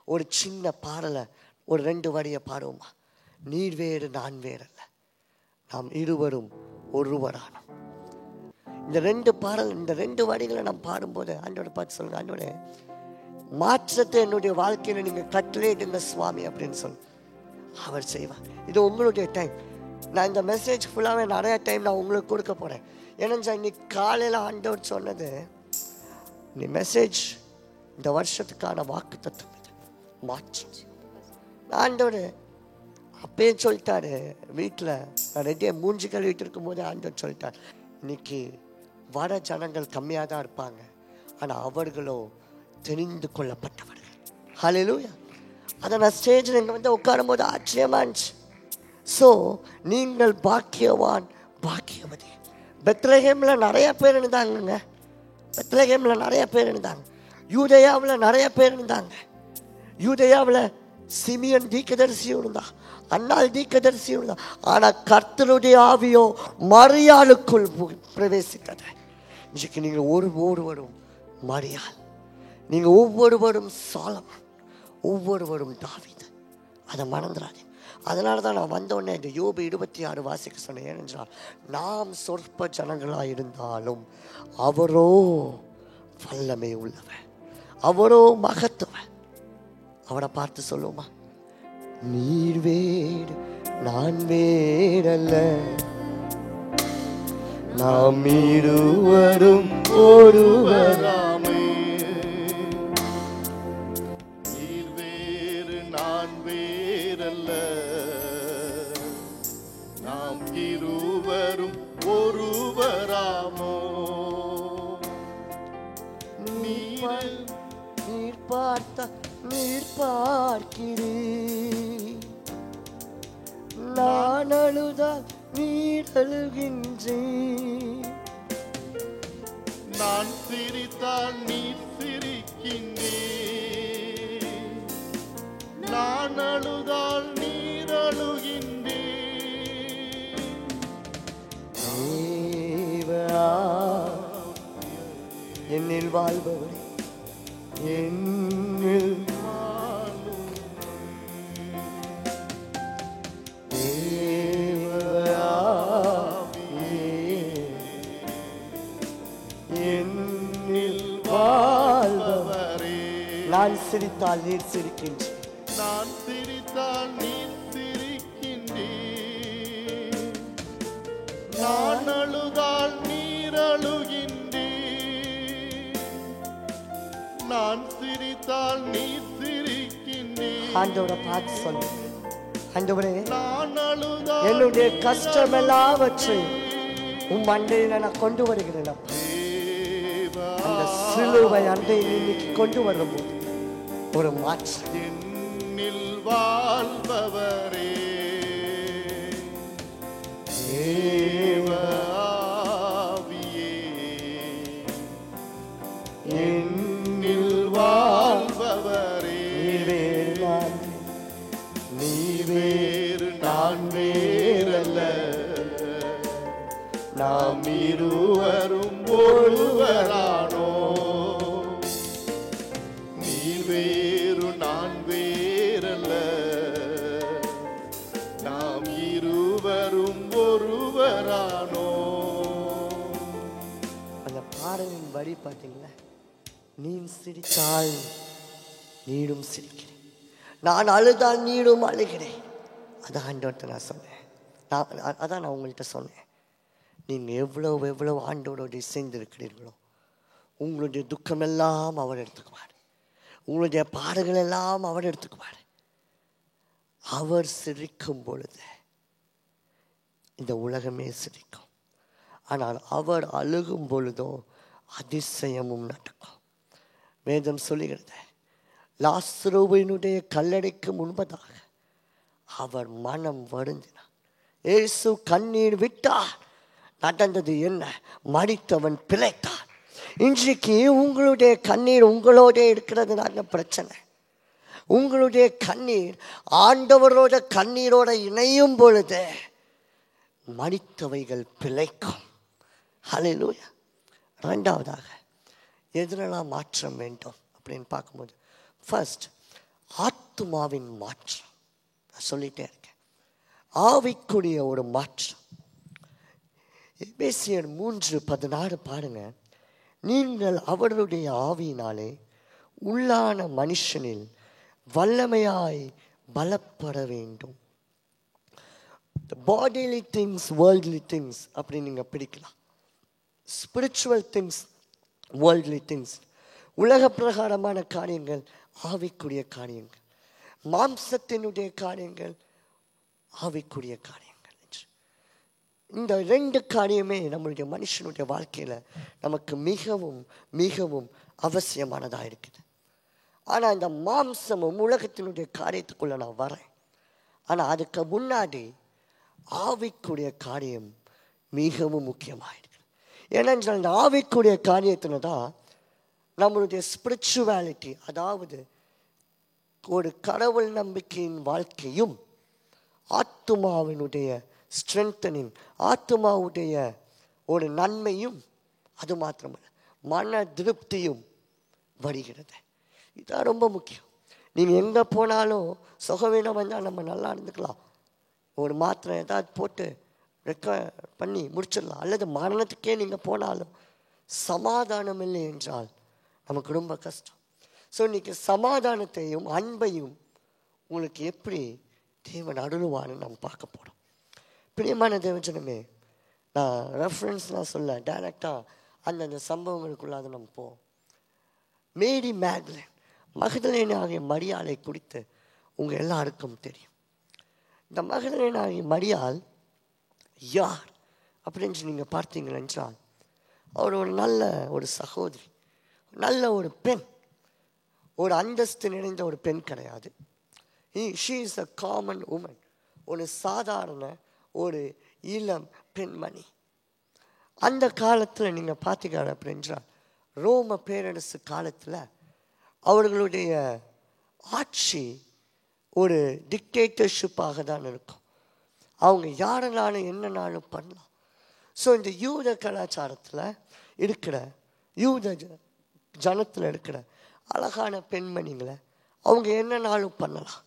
ஒரு சின்ன பாடலை, ஒரு 2 வரியை பாடுவோமா? நீர் வேறு நான் வேறல்ல, நாம் இருவரும் ஒருவரானோம். இந்த 2 பாடல், இந்த 2 வரிகளை நாம் பாடும்போது ஆண்டோட பார்த்து சொல்லுங்க, ஆண்டோட மாற்றத்தை என்னுடைய வாழ்க்கையில் நீங்கள் கட்டளையிடுங்க சுவாமி அப்படின்னு சொல்லு. அவர் செய்வார். இது உங்களுடைய டைம். நான் இந்த மெசேஜ் ஃபுல்லாகவே நிறையா டைம் நான் உங்களுக்கு கொடுக்க போகிறேன். ஏன்னா இன்னைக்கு காலையில் ஆண்டவர் சொன்னது, நீ மெசேஜ் இந்த வருஷத்துக்கான வாக்கு தத்துவம் இது, மாற்றம். ஆண்டவர் அப்பயே சொல்லிட்டாரு. வீட்டில் நான் ரெடியாக மூஞ்சி கழுவிட்டு இருக்கும் போது ஆண்டவர் சொல்லிட்டார், இன்னைக்கு வர ஜனங்கள் கம்மியாக தான் இருப்பாங்க, ஆனால் அவர்களோ தெரிந்து கொள்ளப்பட்டவர்கள். ஹல்லேலூயா. அதை நான் ஸ்டேஜில் இங்கே வந்து உட்காரும்போது ஆச்சரியமா இருந்துச்சு. ஸோ நீங்கள் பாக்கியவான் பாக்கியவதி. பெத்லகேமில் நிறைய பேர் இருந்தாங்க. பெத்லகேமில் நிறைய பேர் இருந்தாங்க. யூதேயாவில் நிறைய பேர் இருந்தாங்க. யூதேயாவில் சிமியன் தீர்க்கதரிசியும் இருந்தா, அன்னாள் தீர்க்கதரிசியும் இருந்தா. ஆனால் கர்த்தருடைய ஆவியோ மரியாளுக்குள் பிரவேசித்தது. இன்றைக்கு நீங்கள் ஒவ்வொருவரும் மரியாள், நீங்கள் ஒவ்வொருவரும் சாலமோன், ஒவ்வொருவரும் தாவீது. அதை மறந்துடாதீங்க. அதனால தான் நான் வந்தோடனே இந்த யோபு 26 வாசிக்க சொன்னேன். ஏனென்றால் நாம் சொற்ப ஜனங்களாக இருந்தாலும் அவரோ வல்லமை உள்ளவர், அவரோ மகத்துவன். அவரை பார்த்து சொல்லுவோமா? நீர் வேறு நான் வேறல்ல, நாம் இருவரும் ஒருவராமே. நீர் வேறு நான் வேறல்ல, நாம் இருவரும் ஒருவராமோ. நீர் பார்த்த நீர் பார்க்கிறீர், நான் அழுதால் நீர் அழுகின்றீர். நான் சிரித்தால் நீர் சிரிக்கின்றீர், நான் அழுதால் நீர் அழுகின்றீர். தேவா, என்னில் வாழ்பவரே, என்னில் நான் சிரித்தால் நீர் சிரிக்கின்றீர், நான் சிரித்தால் நீர் சிரிக்கின்றீர், நான் அழுதால் நீர் அழுகின்றீர், நான் சிரித்தால் நீர் சிரிக்கின்றீர். ஆண்டவரை பார்த்து சொல்லு, ஆண்டவரே, நான் அழுதால் என்னுடைய கஷ்டம் எல்லாவற்றை உம் அண்டையில நான் கொண்டு வருகிறேன். அந்த சிலுவை அண்டையில் இன்னைக்கு கொண்டு வரும்போது ஒரு மாற்றம். என்னில் வாழ்பவரே, தேவ ஆவியே, என்னில் வாழ்பவரே. நீர் வேறு நான் வேறல்ல, நாம் இருவரும் ஒருவரானோ. நீர் வேறு நான் வேறல்ல, நாம் இருவரும் ஒருவரானோ. அந்த பாடலின் வரி பார்த்தீங்களா? நீ சிரித்தால் நீடும் சிரிக்கிறேன், நான் அழுதால் நீடும் அழுகிறேன். அதான் ஆண்டவர்கிட்ட நான் சொன்னேன். அதான் நான் உங்கள்கிட்ட சொன்னேன். நீங்கள் எவ்வளவு ஆண்டவரோடு சேர்ந்திருக்கிறீர்களோ உங்களுடைய துக்கமெல்லாம் அவர் எடுத்துக்குவார், உங்களுடைய பாடுகள் எல்லாம் அவர் எடுத்துக்குவார். அவர் சிரிக்கும் பொழுது இந்த உலகமே சிரிக்கும். ஆனால் அவர் அழுகும் பொழுதோ அதிசயமும் நடக்கும். வேதம் சொல்லுகிறது, லாசருவினுடைய கல்லறைக்கு முன்பதாக அவர் மனம் வருந்தினார். இயேசு கண்ணீர் விட்டார். நடந்தது என்ன? மரித்தவன் பிழைத்தான். இன்றைக்கு உங்களுடைய கண்ணீர் உங்களோட இருக்கிறதுனால பிரச்சனை. உங்களுடைய கண்ணீர் ஆண்டவரோட கண்ணீரோட இணையும் பொழுது மரித்தவைகள் பிழைக்கும். ஹல்லேலூயா. ரெண்டாவதாக எதிரெல்லாம் மாற்றம் வேண்டும் அப்படின்னு பார்க்கும்போது, ஃபர்ஸ்ட் ஆத்துமாவின் மாற்றம். நான் சொல்லிட்டே இருக்கேன், ஆவிக்குரிய ஒரு மாற்றம். எபேசியர் 3:16 பாருங்க. நீங்கள் அவருடைய ஆவியினாலே உள்ளான மனுஷனில் வல்லமையாய் பலப்பட வேண்டும். பாடிலி திங்ஸ், வேர்ல்ட்லி திங்ஸ் அப்படி நீங்க பிடிக்கலாம். ஸ்பிரிச்சுவல் திங்ஸ், வேர்ல்ட்லி திங்ஸ், உலக பிரகாரமான காரியங்கள், ஆவிக்குரிய காரியங்கள், மாம்சத்தினுடைய காரியங்கள், ஆவிக்குரிய காரியங்கள். இந்த 2 காரியமே நம்மளுடைய மனுஷனுடைய வாழ்க்கையில் நமக்கு மிகவும் மிகவும் அவசியமானதாக இருக்குது. ஆனால் இந்த மாம்சமும் உலகத்தினுடைய காரியத்துக்குள்ளே நான் வரேன். ஆனால் அதுக்கு முன்னாடி ஆவிக்குரிய காரியம் மிகவும் முக்கியமாக இருக்குது. ஏனென்றால் இந்த ஆவிக்குரிய காரியத்தில் தான் நம்மளுடைய ஸ்பிரிச்சுவாலிட்டி, அதாவது ஒரு கடவுள் நம்பிக்கையின் வாழ்க்கையும் ஆத்துமாவினுடைய ஸ்ட்ரென்தனிங், ஆத்துமாவுடைய ஒரு நன்மையும், அது மாத்திரமல்ல மன திருப்தியும் வருகிறது. இதுதான் ரொம்ப முக்கியம். நீங்கள் எங்கே போனாலும் சுகவீனம் வந்தால் நம்ம நல்லா இருந்துக்கலாம், ஒரு மாத்திரை ஏதாவது போட்டு பண்ணி முடிச்சிடலாம். அல்லது மரணத்துக்கே நீங்கள் போனாலும் சமாதானம் இல்லை என்றால் நமக்கு ரொம்ப கஷ்டம். ஸோ இன்றைக்கி சமாதானத்தையும் அன்பையும் உங்களுக்கு எப்படி தேவன் அருளுவான்னு நம்ம பார்க்க போகிறோம். பிரியமான தேவஜனமே, நான் ரெஃபரன்ஸ்லாம் சொல்ல, டைரெக்டாக அந்தந்த சம்பவங்களுக்குள்ளாத நம்ம போவோம். மேரி மேக்தலேன், மகதலேன் ஆகிய மரியாளை குறித்து உங்கள் எல்லாருக்கும் தெரியும். இந்த மகதலேன் ஆகிய மரியாள் யார் அப்படின்னு நீங்கள் பார்த்தீங்கள் என்றால், அவர் ஒரு நல்ல ஒரு சகோதரி, நல்ல ஒரு பெண், ஒரு அந்தஸ்து நிறைந்த ஒரு பெண் கிடையாது. She is a common woman, ஒரு சாதாரண ஒரு இளம் பெண்மணி. அந்த காலத்தில் நீங்கள் பார்த்தீங்க அப்படின்றால், ரோம பேரரசு காலத்தில் அவர்களுடைய ஆட்சி ஒரு டிக்டேட்டர்ஷிப்பாக தான் இருக்கும். அவங்க யாருனாலும் என்னன்னாலும் பண்ணலாம். ஸோ இந்த யூத கலாச்சாரத்தில் இருக்கிற, யூத ஜனத்தில் இருக்கிற அழகான பெண்மணிகளை அவங்க என்னன்னாலும் பண்ணலாம்.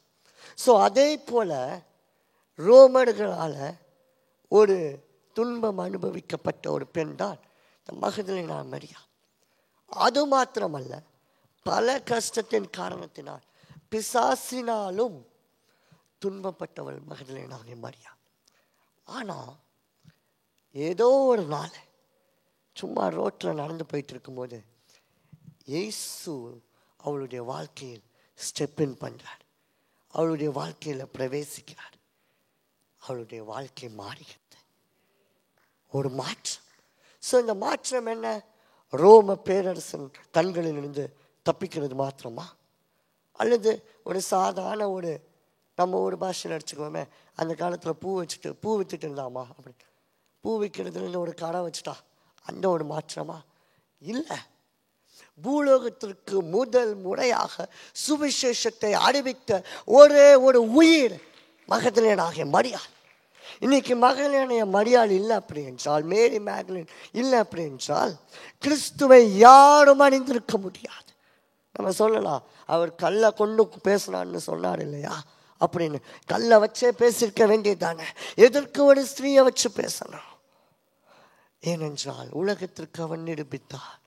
ஸோ அதே போல் ரோமர்களால் ஒரு துன்பம் அனுபவிக்கப்பட்ட ஒரு பெண் தான் இந்த மகதலேனா மரியாள். அது மாத்திரமல்ல, பல கஷ்டத்தின் காரணத்தினால் பிசாசினாலும் துன்பப்பட்டவள் மகதலேனாகிய மரியாள். ஆனால் ஏதோ ஒரு நாள் சும்மா ரோட்டில் நடந்து போயிட்டு இருக்கும்போது இயேசு அவளுடைய வாழ்க்கையில் ஸ்டெப் இன் பண்ணுறார், அவளுடைய வாழ்க்கையில் பிரவேசிக்கிறார். அவளுடைய வாழ்க்கை மாறுகிறது, ஒரு மாற்றம். ஸோ இந்த மாற்றம் என்ன? ரோம பேரரசன் கண்களிலிருந்து தப்பிக்கிறது மாத்திரமா? அல்லது ஒரு சாதாரண ஒரு, நம்ம ஒரு பாஷையில் அடிச்சுக்கோமே, அந்த காலத்தில் பூ வித்துட்டு இருந்தாமா, அப்படி பூ விற்கிறதுலேருந்து ஒரு கடை வச்சுட்டா, அந்த ஒரு மாற்றமா? இல்லை. பூலோகத்திற்கு முதல் முறையாக சுவிசேஷத்தை அறிவித்த ஒரே ஒரு உயிர் மகதலேனாகிய மரியாள். இன்னைக்கு மகதலேனாகிய மரியாள் இல்லை அப்படி என்றால், மேரி மேக்தலேன் இல்லை அப்படி என்றால், கிறிஸ்துவை யாரும் அணிந்திருக்க முடியாது. நம்ம சொல்லலாம், அவர் கல்லை கொண்டு பேசினான்னு சொன்னார் இல்லையா அப்படின்னு. கல்லை வச்சே பேசியிருக்க வேண்டியதானே, எதற்கு ஒரு ஸ்திரீயை வச்சு பேசணும்? ஏனென்றால் உலகத்திற்கு அவன் நிரூபித்தார்,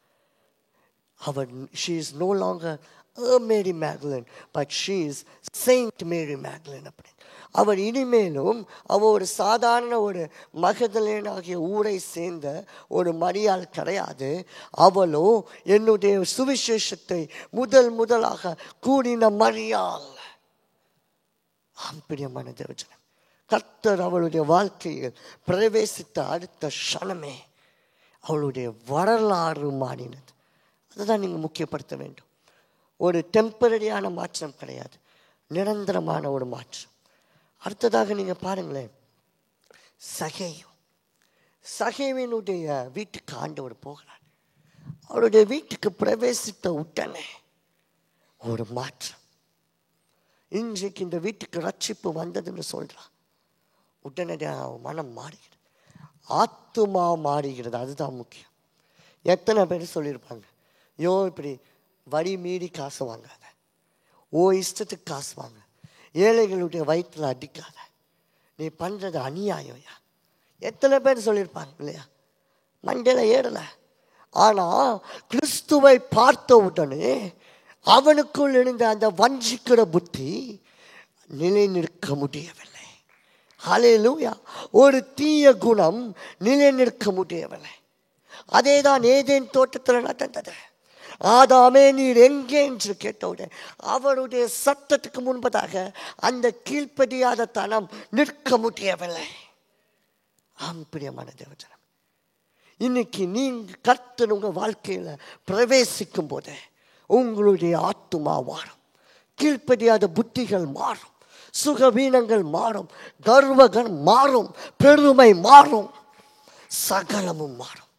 அவன் she is no longer a Mary Magdalene, but she is Saint Mary Magdalene. அப்படி அவர் இனிமேலும் அவள் ஒரு சாதாரண ஒரு மகதலேன் ஆகிய ஊரை சேர்ந்த ஒரு மரியாள் கிடையாது. அவளோ என்னுடைய சுவிசேஷத்தை முதலாக கூறின மரியாள். பிரியமான தேவஜனம், கர்த்தர் அவளுடைய வாழ்க்கையில் பிரவேசித்த அடுத்த க்ஷணமே அவளுடைய வரலாறு மாறினது. அதுதான் நீங்கள் முக்கியப்படுத்த வேண்டும். ஒரு டெம்பரரியான மாற்றம் கிடையாது, நிரந்தரமான ஒரு மாற்றம். அடுத்ததாக நீங்கள் பாருங்களேன், சகேவினுடைய வீட்டுக்கு ஆண்டவர் போகிறார். அவருடைய வீட்டுக்கு பிரவேசித்த உடனே ஒரு மாற்றம். இன்றைக்கு இந்த வீட்டுக்கு ரட்சிப்பு வந்ததுன்னு சொல்கிறான், உடனடியாக மனம் மாறுகிறது, ஆத்துமா மாறுகிறது. அதுதான் முக்கியம். எத்தனை பேர் சொல்லியிருப்பாங்க, யோ இப்படி வரி மீறி காசு வாங்காத, ஓ இஷ்டத்துக்கு காசு வாங்க, ஏழைகளுடைய வயிற்றில் அடிக்காத, நீ பண்ணுறது அநியாயம்யா. எத்தனை பேர் சொல்லியிருப்பாங்க இல்லையா? மண்டையில் ஏறலை. ஆனால் கிறிஸ்துவை பார்த்த உடனே அவனுக்குள் இருந்த அந்த வஞ்சிக்கிற புத்தி நிலை நிற்க முடியவில்லை. ஹல்லேலூயா. ஒரு தீய குணம் நிலை நிற்க முடியவில்லை. அதே தான் ஏதேன் தோட்டத்தில் நடந்தது. ஆதாமே நீர் எங்கே என்று கேட்டவுடன் அவருடைய சத்தத்துக்கு முன்பதாக அந்த கீழ்ப்படியாத தனம் நிற்க முடியவில்லை. பிரியமான தேவஜனம், இன்னைக்கு நீங்க கர்த்தர் உங்க வாழ்க்கையில பிரவேசிக்கும் போது உங்களுடைய ஆத்துமா மாறும், கீழ்ப்படியாத புத்திகள் மாறும், சுகவீனங்கள் மாறும், கர்வகம் மாறும், பெருமை மாறும், சகலமும் மாறும்.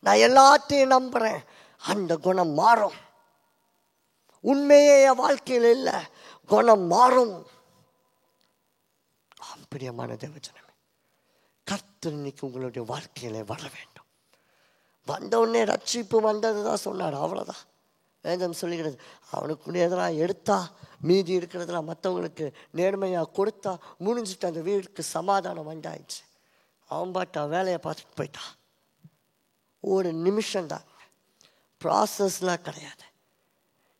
நான் எல்லாத்தையும் நம்புறேன், அந்த குணம் மாறும். உண்மையே என் வாழ்க்கையில் இல்லை, குணம் மாறும். பிரியமான தேவஜனமே, கர்த்தர் இன்னைக்கு உங்களுடைய வாழ்க்கையில வர வேண்டும். வந்த உடனே ரட்சிப்பு வந்தது தான் சொன்னார், அவ்வளோதான். வேதம் சொல்லுகிறது, அவனுக்கு எதிராக எடுத்தா மீதி இருக்கிறதுல மற்றவங்களுக்கு நேர்மையாக கொடுத்தா முடிஞ்சிட்டு அந்த வீட்டுக்கு சமாதானம் வந்தாயிடுச்சு. அவன் பாட்டா வேலையை பார்த்துட்டு போயிட்டான். ஒரு நிமிஷம்தான், ப்ராசஸ்லாம் கிடையாது.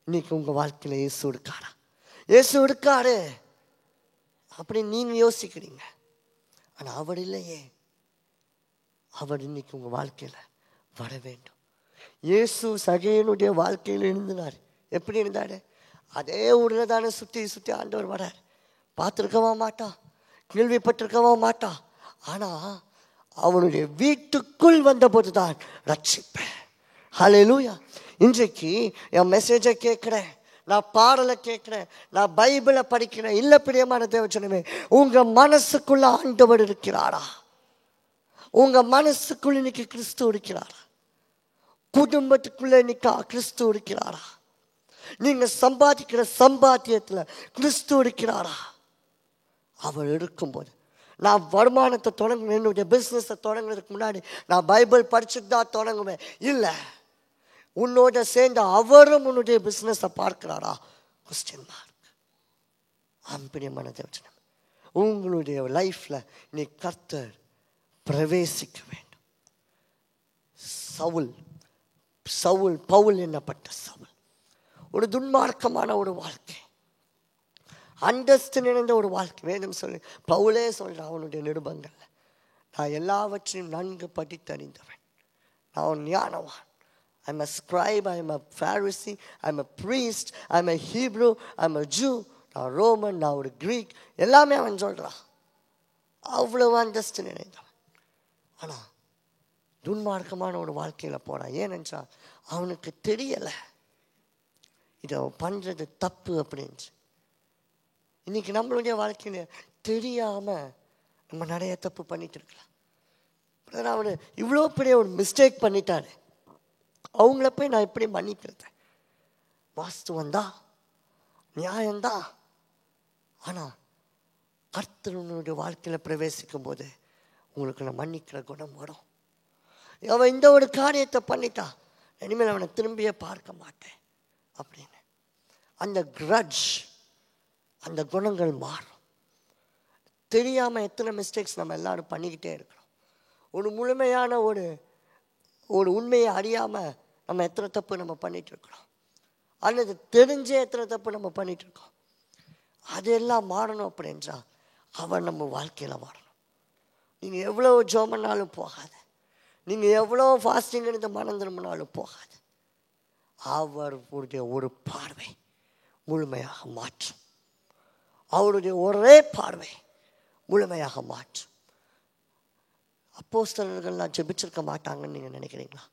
இன்னைக்கு உங்கள் வாழ்க்கையில் இயேசு இருக்காரா? இயேசு இருக்காரு அப்படின்னு நீங்கள் யோசிக்கிறீங்க. ஆனால் அவர் இல்லையே. அவர் இன்னைக்கு உங்கள் வாழ்க்கையில் வர வேண்டும். இயேசு சகேனுடைய வாழ்க்கையில் இருந்தார். எப்படி இருந்தார்? அதே ஊரில் தானே சுற்றி சுற்றி ஆண்டவர் வரார். பார்த்துருக்கவா மாட்டா, கேள்விப்பட்டிருக்கவா மாட்டா. ஆனால் அவனுடைய வீட்டுக்குள் வந்தபோது தான் ரட்சிப்பேன். ஹல்லேலூயா. இன்றைக்கு என் மெசேஜை கேட்குறேன், நான் பாடலை கேட்குறேன், நான் பைபிளை படிக்கிறேன். இல்லை பிரியமான தேவஜனமே, உங்கள் மனசுக்குள்ள ஆண்டவர் இருக்கிறாரா? உங்கள் மனசுக்குள்ள இன்னைக்கு கிறிஸ்து இருக்கிறாரா? குடும்பத்துக்குள்ள இன்னைக்கு கிறிஸ்து இருக்கிறாரா? நீங்கள் சம்பாதிக்கிற சம்பாத்தியத்தில் கிறிஸ்து இருக்கிறாரா? அவர் இருக்கும்போது, நான் வருமானத்தை தொடங்குவேன், என்னுடைய பிஸ்னஸை தொடங்குறதுக்கு முன்னாடி நான் பைபிள் படிச்சுட்டு தான் தொடங்குவேன். இல்லை, உன்னோட சேர்ந்து அவரும் உன்னுடைய பிஸ்னஸை பார்க்கிறாரா? Question mark. பிரியமான தேவஜனம், உங்களுடைய லைஃப்பில் நீ கர்த்தர் பிரவேசிக்க வேண்டும். பவுல் என்னப்பட்ட சவுல் ஒரு துன்மார்க்கமான ஒரு வாழ்க்கை, அந்தஸ்து நிறைந்த ஒரு வாழ்க்கை. வேதம் சொல்லி பவுலே சொல்கிறான் அவனுடைய நிருபங்கள்ல, நான் எல்லாவற்றையும் நன்கு படித்தறிந்தவன், நான் ஞானவான். I'm a scribe, I'm a Pharisee, I'm a priest, I'm a Hebrew, I'm a Jew. நான் ரோமன், நான் ஒரு கிரீக், எல்லாமே அவன் சொல்கிறான். அவ்வளவு அந்தஸ்து நிறைந்தவன். ஆனால் துன்மார்க்கமான ஒரு வாழ்க்கையில் போகிறான். ஏனென்றால் அவனுக்கு தெரியலை இதை அவன் பண்ணுறது தப்பு அப்படின்னு. இன்னைக்கு நம்மளுடைய வாழ்க்கையில் தெரியாமல் நம்ம நிறைய தப்பு பண்ணிட்டு இருக்கலாம். அவனு இவ்வளோ பெரிய ஒரு மிஸ்டேக் பண்ணிட்டாரு, அவங்கள போய் நான் எப்படி மன்னிக்கிறது? வாஸ்துவம் தான், நியாயம்தான். ஆனால் கர்த்தருடைய வாழ்க்கையில் பிரவேசிக்கும் போது உங்களுக்கு நான் மன்னிக்கிற குணம் வரும். அவன் இந்த ஒரு காரியத்தை பண்ணிட்டான், இனிமேல் அவனை திரும்பியே பார்க்க மாட்டேன் அப்படின்னு அந்த கிரட்ஜ், அந்த குணங்கள் மாறும். தெரியாமல் எத்தனை மிஸ்டேக்ஸ் நம்ம எல்லாரும் பண்ணிக்கிட்டே இருக்கிறோம். ஒரு முழுமையான ஒரு உண்மையை அறியாமல் நம்ம எத்தனை தப்பு நம்ம பண்ணிட்டு இருக்கிறோம், அல்லது தெரிஞ்சே எத்தனை தப்பு நம்ம பண்ணிட்டு இருக்கோம். அதெல்லாம் மாறணும் அப்படின்றா அவர் நம்ம வாழ்க்கையில் மாறணும். நீங்கள் எவ்வளோ ஜெபம் பண்ணாலும் போகாது, நீங்கள் எவ்வளோ ஃபாஸ்டிங் இருந்து மனம் திரும்பினாலும் போகாது. அவருடைய ஒரு பார்வை முழுமையாக மாற்றும். அவருடைய ஒரே பார்வை முழுமையாக மாற்றும். அப்போஸ்தலர்கள்லாம் ஜெபிச்சிருக்க மாட்டாங்கன்னு நீங்கள் நினைக்கிறீங்களா?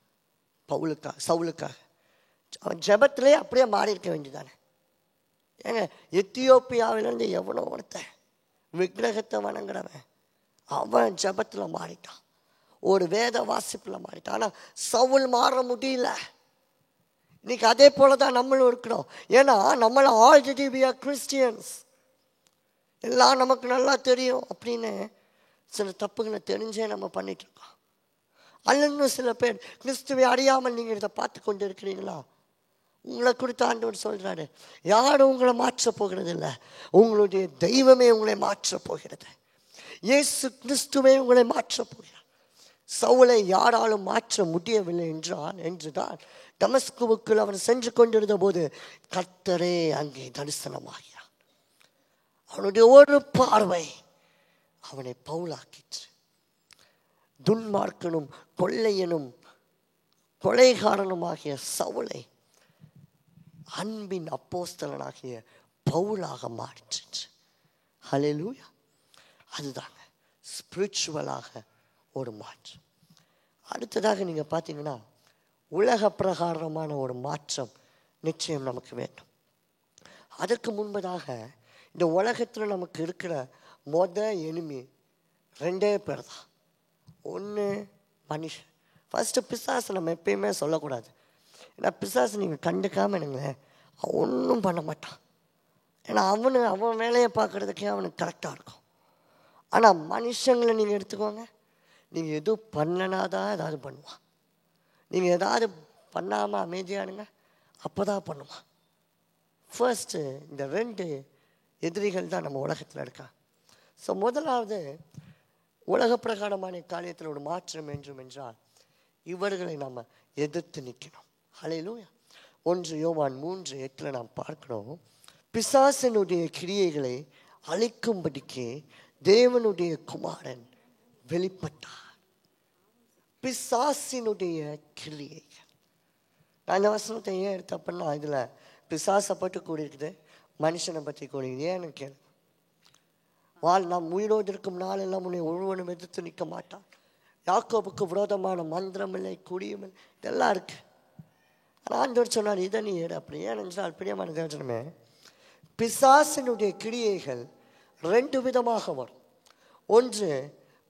சவுலுக்காக அவன் ஜெபத்திலே அப்படியே மாறி இருக்க வேண்டியதானே. ஏங்க, எத்தியோப்பியாவிலேருந்து எவனோ ஒருத்தன் விக்கிரகத்தை வணங்குறவன், அவன் ஜெபத்தில் மாறிட்டான், ஒரு வேத வாசிப்பில் மாறிட்டான். ஆனால் சவுல் மாற முடியல. இன்னைக்கு அதே போல தான் நம்மளும் இருக்கிறோம். ஏன்னா நம்மளை ஆல்ரெடி வி ஆர் கிறிஸ்டியன்ஸ், எல்லாம் நமக்கு நல்லா தெரியும் அப்படின்னு சில தப்புகளை தெரிஞ்சே நம்ம பண்ணிட்டு இருக்கோம். அல்லது சில பேர் கிறிஸ்துவை அறியாமல் நீங்கள் இதை பார்த்து கொண்டு இருக்கிறீங்களா? உங்களை குறித்து ஆண்டவர் சொல்கிறாரு, யாரும் உங்களை மாற்ற போகிறது இல்லை, உங்களுடைய தெய்வமே உங்களை மாற்ற போகிறது. இயேசு கிறிஸ்துவே உங்களை மாற்ற போகிறார். சவுலை யாராலும் மாற்ற முடியவில்லை என்றுதான் தமஸ்குவுக்குள் அவன் சென்று கொண்டிருந்த போது கர்த்தரே அங்கே தரிசனமாகிறார். அவனுடைய ஒரு பார்வை அவனை பவுலாக்கிற்று. துன்மார்க்கனும் கொள்ளையனும் கொலைகாரனுமாகிய சவுலை அன்பின் அப்போஸ்தலனாகிய பவுலாக மாற்றிற்று. ஹல்லேலூயா. அதுதாங்க ஸ்பிரிச்சுவலாக ஒரு மாற்றம். அடுத்ததாக நீங்கள் பார்த்தீங்கன்னா உலக பிரகாரமான ஒரு மாற்றம் நிச்சயம் நமக்கு வேண்டும். அதற்கு முன்பதாக இந்த உலகத்தில் நமக்கு இருக்கிற எனிமி 2 பேர் தான். ஒன்று மனுஷன். ஃபஸ்ட்டு பிசாசு நம்ம எப்பயுமே சொல்லக்கூடாது. ஏன்னா பிசாசு நீங்கள் கண்டுக்காமல் என்னங்களேன் அவன் ஒன்றும் பண்ண மாட்டான். ஏன்னா அவன் வேலையை பார்க்குறதுக்கே அவனுக்கு கரெக்டாக இருக்கும். ஆனால் மனுஷங்களை நீங்கள் எடுத்துக்கோங்க, நீங்கள் எதுவும் பண்ணனாதான் ஏதாவது பண்ணுவான். நீங்கள் ஏதாவது பண்ணாமல் அமைதியானுங்க அப்போ தான் பண்ணுவான். ஃபர்ஸ்ட்டு இந்த 2 எதிரிகள் தான் நம்ம உலகத்தில் இருக்கா. ஸோ முதலாவது உலக பிரகாரமான காரியத்தில் ஒரு மாற்றம் என்றால் இவர்களை நாம் எதிர்த்து நிற்கணும். ஹல்லேலூயா. 1 யோவான் 3:8 நாம் பார்க்கிறோம், பிசாசனுடைய கிரியைகளை அழிக்கும்படிக்கு தேவனுடைய குமாரன் வெளிப்பட்டார். பிசாசினுடைய கிரியைகள். நான் இந்த வசனத்தை ஏன் எடுத்த அப்படின்னா இதில் பிசாசை பற்றி கூடியிருக்குது, மனுஷனை பற்றி கூடியிருக்குது. ஏன்னு கேளு. நாம் உயிரோடு இருக்கும் நாளெல்லாம் உன்னை ஒருவனும் எதிர்த்து நிற்க மாட்டான். யாக்கோபுக்கு விரோதமான மந்திரம் இல்லை, குடியும் இல்லை, இதெல்லாம் இருக்கு. ஆனால் ஆண்டவர் சொன்னார் இதை நீ ஏடு அப்படி. ஏனென்றால் பிரியமான தேவஜனமே, பிசாசினுடைய கிரியைகள் 2 விதமாக வரும். ஒன்று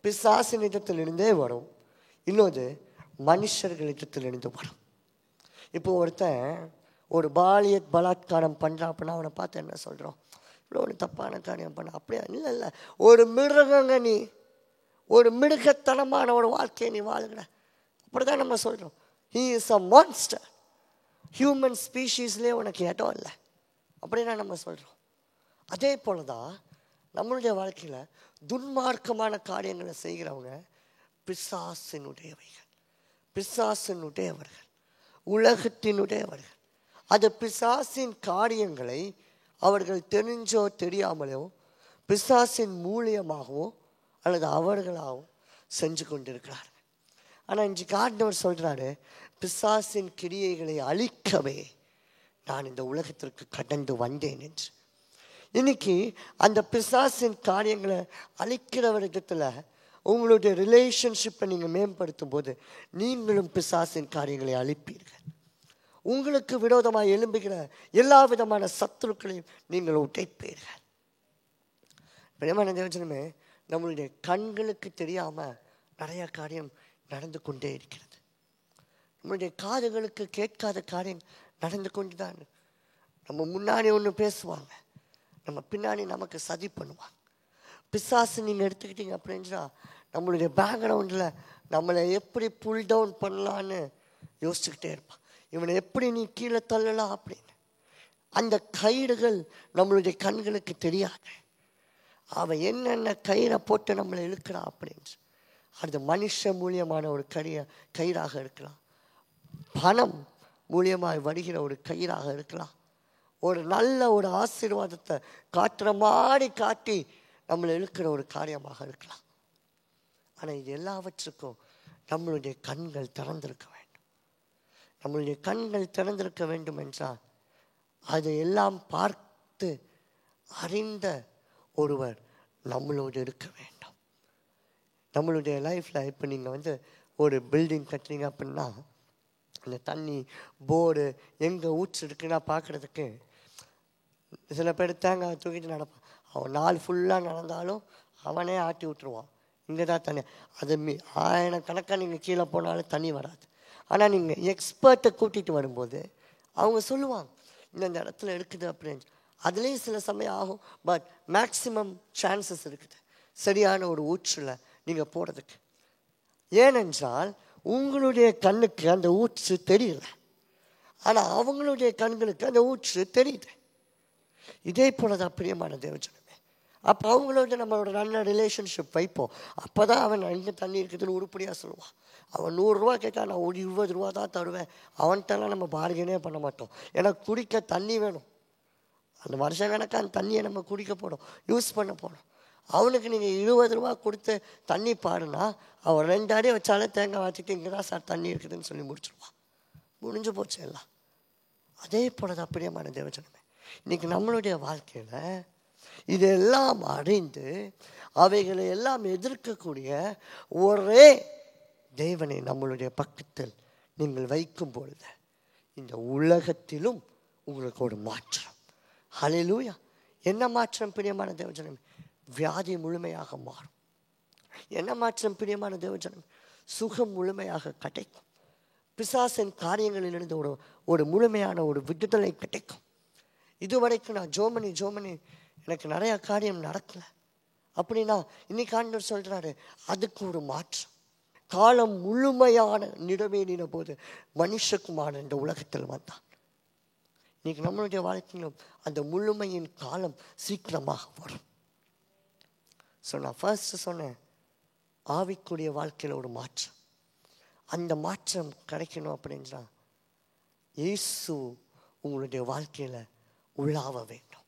பிசாசினிடத்திலிருந்தே வரும், இன்னொன்று மனுஷர்களிடத்திலிருந்து வரும். இப்போ ஒருத்தன் ஒரு பாலிய பலாத்காரம் பண்ணுறான் அப்படின்னா அவனை பார்த்து என்ன சொல்கிறோம், இவ்வளோ ஒரு தப்பான காரியம் பண்ண. அப்படியா? இல்லை, ஒரு மிருகங்க, நீ ஒரு மிருகத்தனமான ஒரு வாழ்க்கையை நீ வாழுகிற, அப்படி தான் நம்ம சொல்கிறோம். He is a monster. Human ஸ்பீஷீஸ்லேயே உனக்கு இடம் இல்லை அப்படின்னா நம்ம சொல்கிறோம். அதே போல தான் நம்மளுடைய வாழ்க்கையில் துன்மார்க்கமான காரியங்களை செய்கிறவங்க பிசாசினுடையவைகள், பிசாசினுடையவர்கள், உலகத்தினுடையவர்கள். அது பிசாசின் காரியங்களை அவர்கள் தெரிஞ்சோ தெரியாமலோ பிசாசின் மூலியமாகவோ அல்லது அவர்களாகவும் செஞ்சு கொண்டிருக்கிறார்கள். ஆனால் இன்றைக்கு ஆண்டவர் சொல்கிறாரு, பிசாசின் கிரியைகளை அழிக்கவே நான் இந்த உலகத்திற்கு கடந்து வந்தேன் என்று. இன்னைக்கு அந்த பிசாசின் காரியங்களை அழிக்கிற விதத்தில் உங்களுடைய ரிலேஷன்ஷிப்பை நீங்கள் மேம்படுத்தும் போது நீங்களும் பிசாசின் காரியங்களை அழிப்பீர்கள். உங்களுக்கு விரோதமாக எழும்புகிற எல்லா விதமான சத்துருக்களையும் நீங்கள் உடைப்பீர்கள். பிரியமான தேவஜனமே, நம்மளுடைய கண்களுக்கு தெரியாமல் நிறைய காரியம் நடந்து கொண்டே இருக்கிறது. நம்மளுடைய காதுகளுக்கு கேட்காத காரியம் நடந்து கொண்டு தான். நம்ம முன்னாடி ஒன்று பேசுவாங்க, நம்ம பின்னாடி நமக்கு சதி பண்ணுவாங்க. பிசாசு நீங்கள் எடுத்துக்கிட்டீங்க அப்படின்னா நம்மளுடைய பேக்ரவுண்டில் நம்மளை எப்படி புல் டவுன் பண்ணலான்னு யோசிச்சுக்கிட்டே இருப்பான். இவனை எப்படி நீ கீழே தள்ளலாம் அப்படின்னு. அந்த கயிறுகள் நம்மளுடைய கண்களுக்கு தெரியாது. அவன் என்னென்ன கயிறை போட்டு நம்மளை இழுக்கிறான் அப்படின்னு. அது மனுஷ மூலியமான ஒரு கயிறாக இருக்கலாம், பணம் மூலியமாக வருகிற ஒரு கயிறாக இருக்கலாம், ஒரு நல்ல ஒரு ஆசீர்வாதத்தை காட்டுற மாதிரி காட்டி நம்மளை இழுக்கிற ஒரு காரியமாக இருக்கலாம். ஆனால் இது எல்லாவற்றுக்கும் நம்மளுடைய கண்கள் திறந்திருக்க வேண்டும். நம்மளுடைய கண்கள் திறந்திருக்க வேண்டும் என்றால் அதையெல்லாம் பார்த்து அறிந்த ஒருவர் நம்மளோடு இருக்க வேண்டும். நம்மளுடைய லைஃப்பில் இப்போ நீங்கள் ஒரு பில்டிங் கட்டுறீங்க அப்படின்னா அந்த தண்ணி போர்டு எங்கே ஊற்று இருக்குன்னா பார்க்குறதுக்கு சில பேர் தேங்காய் தூக்கிட்டு நடப்பான். அவன் நாள் ஃபுல்லாக நடந்தாலும் அவனே ஆட்டி விட்டுருவான், இங்கே தான் தண்ணி. அது 1000 கணக்காக நீங்கள் கீழே போனாலும் தண்ணி வராது. ஆனால் நீங்கள் எக்ஸ்பர்ட்டை கூட்டிகிட்டு வரும்போது அவங்க சொல்லுவாங்க இந்த இடத்துல இருக்குது அப்படின்னு. அதுலேயும் சில சமயம் ஆகும், பட் மேக்சிமம் சான்சஸ் இருக்குது சரியான ஒரு ஊற்றில் நீங்கள் போகிறதுக்கு. ஏனென்றால் உங்களுடைய கண்ணுக்கு அந்த ஊற்று தெரியல, ஆனால் அவங்களுடைய கண்களுக்கு அந்த ஊற்று தெரியுது. இதே போல தான் பிரியமான தேவஜனமே. அப்போ அவங்களோட நம்மளோட நல்ல ரிலேஷன்ஷிப் வைப்போம். அப்போ தான் அவன் எங்கே தண்ணி இருக்குதுன்னு உருப்படியாக சொல்லுவான். அவன் 100 ரூபா கேட்டால் நான் ஒரு 20 ரூபா தான் தருவேன். அவன்கிட்டலாம் நம்ம பார்கனே பண்ண மாட்டோம். ஏன்னா குடிக்க தண்ணி வேணும். அந்த வருஷ கணக்காக அந்த தண்ணியை நம்ம குடிக்க போகிறோம், யூஸ் பண்ண போகிறோம். அவனுக்கு நீங்கள் 20 ரூபா கொடுத்து தண்ணி பாருன்னா அவன் 2 அடி வச்சாலே தேங்காய் வச்சுட்டு இங்கே தான் சார் தண்ணி இருக்குதுன்னு சொல்லி முடிச்சிடுவான். முடிஞ்சு போச்சு எல்லாம். அதே போல தான் பிரியமான தேவஜனமே, இன்றைக்கி நம்மளுடைய வாழ்க்கையில் இதெல்லாம் அறிந்து அவைகளை எல்லாம் எதிர்க்கக்கூடிய ஒரே தேவனை நம்மளுடைய பக்கத்தில் நீங்கள் வைக்கும் பொழுது இந்த உலகத்திலும் உங்களுக்கு ஒரு மாற்றம். ஹல்லேலூயா. என்ன மாற்றம் பிரியமான தேவஜனமே? வியாதி முழுமையாக மாறும். என்ன மாற்றம் பிரியமான தேவஜனமே? சுகம் முழுமையாக கிடைக்கும். பிசாசின் காரியங்களிலிருந்து ஒரு முழுமையான ஒரு விடுதலை கிடைக்கும். இதுவரைக்கும் நான் ஜோமனி எனக்கு நிறைய காரியம் நடக்கலை அப்படின்னா இன்னைக்கு ஆண்டவர் சொல்றாரு அதுக்கு ஒரு மாற்றம். காலம் முழுமையான நிறைவேறின போது மனுஷகுமாரன் இந்த உலகத்தில் வந்தான். இன்னைக்கு நம்மளுடைய வாழ்க்கையிலும் அந்த முழுமையின் காலம் சீக்கிரமாக வரும். ஸோ நான் ஃபர்ஸ்ட் சொன்னேன், ஆவிக்குரிய வாழ்க்கையில் ஒரு மாற்றம். அந்த மாற்றம் கிடைக்கணும் அப்படின்னா இயேசு உங்களுடைய வாழ்க்கையில் உள்ளாவ வேண்டும்.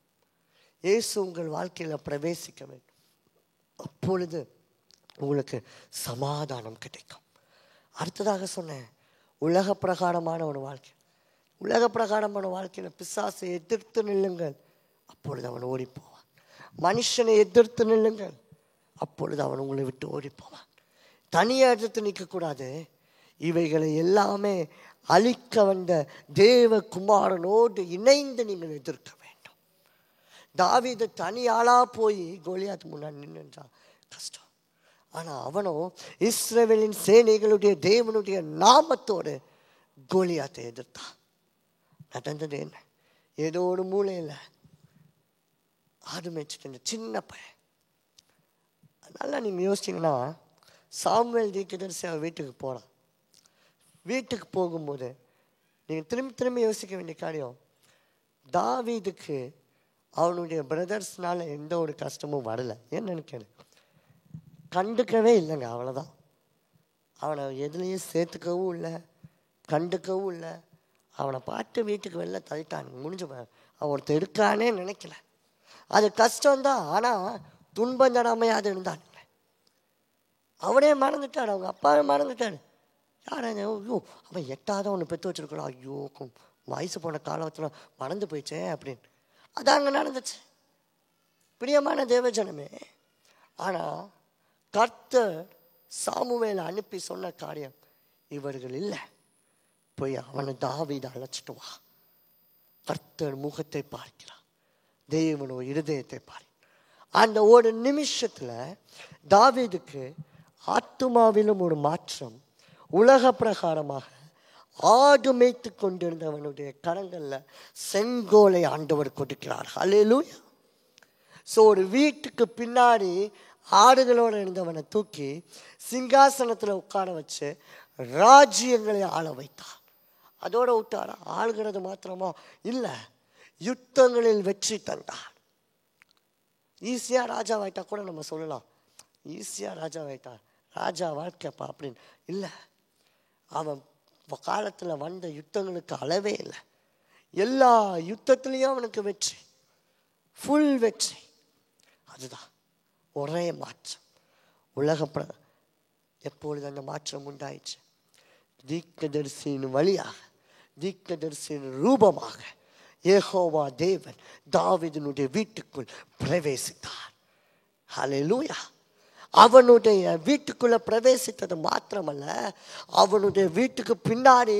இயேசு உங்கள் வாழ்க்கையில் பிரவேசிக்க வேண்டும். அப்பொழுது உங்களுக்கு சமாதானம் கிடைக்கும். அடுத்ததாக சொன்னேன், உலக பிரகாரமான ஒரு வாழ்க்கை. உலக பிரகாரமான வாழ்க்கையில் பிசாசை எதிர்த்து நில்லுங்கள், அப்பொழுது அவன் ஓடி போவான். மனுஷனை எதிர்த்து நில்லுங்கள், அப்பொழுது அவன் உங்களை விட்டு ஓடி போவான். தனியாக எதிர்த்து நிற்கக்கூடாது. இவைகளை எல்லாமே அழிக்க வந்த தேவகுமாரனோடு இணைந்து நீங்கள் எதிர்க்க வேண்டும். தாவீது தனியாளா போய் கோலியாத் முன்னாடி நின்றான், கஷ்டம். ஆனால் அவனோ இஸ்ரவேலின் சேனைகளுடைய தேவனுடைய நாமத்தோடு கோலியாத்தை எதிர்த்தான். நடந்தது என்ன? ஏதோ ஒரு மூலையில் ஆடு மேய்ச்சிட்டு சின்ன பையன். அதனால நீங்கள் யோசிச்சிங்கன்னா சாமுவேல் தீர்க்கதரிசி அவன் வீட்டுக்கு போகிறான். வீட்டுக்கு போகும்போது நீங்கள் திரும்பி யோசிக்க வேண்டிய காரியம், தாவீதுக்கு அவனுடைய பிரதர்ஸ்னால எந்த ஒரு கஷ்டமும் வரலை. ஏன்னு நினைக்கிறேன், கண்டுக்கவே இல்லைங்க, அவ்வளோதான். அவனை எதுலேயும் சேர்த்துக்கவும் இல்லை, கண்டுக்கவும் இல்லை. அவனை பார்த்து வீட்டுக்கு வெளில தள்ளிட்டான், முடிஞ்சு. அவன் ஒருத்தர் இருக்கானே நினைக்கல. அது கஷ்டம்தான், ஆனால் துன்பம் தராமையாக இருந்தான். அவனே மறந்துட்டான், அவங்க அப்பாவே மறந்துட்டான். யார் ஐயோ அவன் 8ஆவது ஒன்று பெற்று வச்சிருக்கலாம், ஐயோ வயசு போன காலத்தில் மறந்து போயிடுச்சே அப்படின்னு. அதான் அங்கே நடந்துச்சு பிரியமான தேவஜனமே. ஆனால் கர்த்தர் சாமுவேலை அனுப்பி சொன்ன காரியம், இவர்கள் இல்லை, போய் அவனை தாவீதை அழைச்சிட்டு வா. கர்த்தர் முகத்தை பார்க்கிறான், தேவனோ இருதயத்தை பார்க்கிறான். அந்த ஒரு நிமிஷத்தில் தாவீதுக்கு ஆத்துமாவிலும் ஒரு மாற்றம். உலக பிரகாரமாக ஆடு மேய்த்து கொண்டிருந்தவனுடைய கரங்களில் செங்கோலை ஆண்டவர் கொடுக்கிறார். ஹல்லேலூயா. ஸோ ஒரு வீட்டுக்கு பின்னாடி ஆடுகளோடு இருந்தவனை தூக்கி சிங்காசனத்தில் உட்கார வச்சு ராஜ்யங்களை ஆள வைத்தார். அதோட விட்டார். ஆளுகிறது மாத்திரமா இல்லை, யுத்தங்களில் வெற்றி தந்தார். ஈஸியாக ராஜாவாயிட்டா கூட நம்ம சொல்லலாம், ஈஸியாக ராஜாவாயிட்டார், ராஜா வாழ்க்கைப்பா அப்படின்னு. இல்லை, அவன் காலத்தில் வந்த யுத்தங்களுக்கு அளவே இல்லை. எல்லா யுத்தத்துலேயும் அவனுக்கு வெற்றி, ஃபுல் வெற்றி. அதுதான் ஒரே மாற்றம். எப்பொழுது அந்த மாற்றம் உண்டாயிடுச்சு? தீர்க்கதரிசியின் வழியாக, தீர்க்கதரிசியின் ரூபமாக யெகோவா தேவன் தாவீதினுடைய வீட்டுக்குள் பிரவேசித்தார். ஹல்லேலூயா. அவனுடைய வீட்டுக்குள்ள பிரவேசித்தது மாத்திரமல்ல, அவனுடைய வீட்டுக்கு பின்னாடி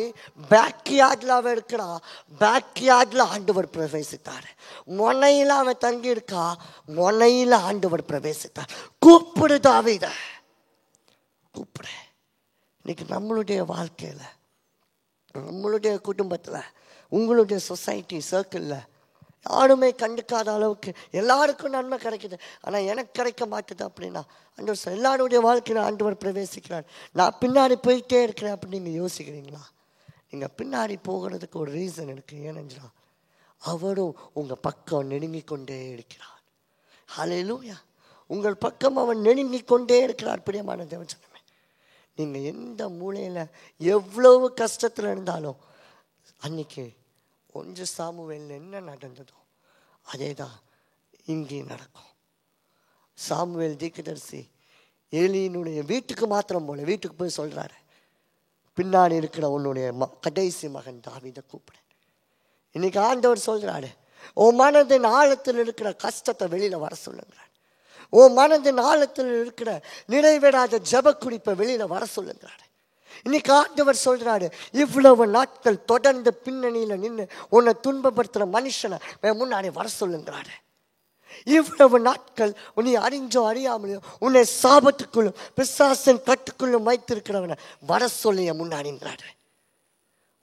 பேக்யார்டில் அவன் இருக்கிறான். பேக்யார்டில் ஆண்டவர் பிரவேசித்தார். முனையில் அவன் தங்கி இருக்கா, முனையில் ஆண்டவர் பிரவேசித்தார். கூப்பிடு தாவீதை, கூப்பிடு. இன்னைக்கு நம்மளுடைய வாழ்க்கையில், நம்மளுடைய குடும்பத்தில், உங்களுடைய சொசைட்டி சர்க்கிளில் யாருமே கண்டுக்காத அளவுக்கு எல்லாருக்கும் நன்மை கிடைக்குது, ஆனால் எனக்கு கிடைக்க மாட்டுது அப்படின்னா ஆண்டவர் எல்லாருடைய வாழ்க்கையில் ஆண்டவர் பிரவேசிக்கிறார். நான் பின்னாடி போயிட்டே இருக்கிறேன் அப்படின்னு நீங்கள் யோசிக்கிறீங்களா? நீங்கள் பின்னாடி போகிறதுக்கு ஒரு ரீசன் இருக்குது. ஏனென்றால் அவரும் உங்கள் பக்கம் நெருங்கி கொண்டே இருக்கிறார். ஹல்லேலூயா. உங்கள் பக்கம் அவன் நெருங்கி கொண்டே இருக்கிறார். பிரியமான தேவஜனமே, நீங்கள் எந்த மூலையில் எவ்வளவு கஷ்டத்தில் இருந்தாலும், அன்னைக்கு 1 சாமுவேல் என்ன நடந்ததோ அதே தான் இங்கே நடக்கும். சாமுவேல் தீர்க்கதரிசி ஏலியினுடைய வீட்டுக்கு மாத்திரம் போல வீட்டுக்கு போய் சொல்கிறாரு, பின்னாடி இருக்கிற உன்னுடைய கடைசி மகன் தாவீதை கூப்பிடு. இன்னைக்கு ஆண்டவர் சொல்கிறாரு, உன் மனதின் ஆழத்தில் இருக்கிற கஷ்டத்தை வெளியில் வர சொல்லுங்கிறார். உன் மனதின் ஆழத்தில் இருக்கிற நிறைவேறாத ஜப குறிப்பை வெளியில் வர சொல்லுங்கிறார். இன்னைக்கு ஆண்டவர் சொல்றாரு, இவ்வளவு நாட்கள் தொடர்ந்து பின்னணியில் நின்று உன்னை துன்பப்படுத்துகிற மனுஷனை முன்னாடி வர சொல்லுங்கிறாரு. இவ்வளவு நாட்கள் உன்னை அறிஞ்சோ அறியாமலையோ உன்னை சாபத்துக்குள்ளும் பிசாசின் கட்டுக்குள்ளும் வைத்திருக்கிறவனை வர சொல்லிய முன்னாடிங்கிறாரு.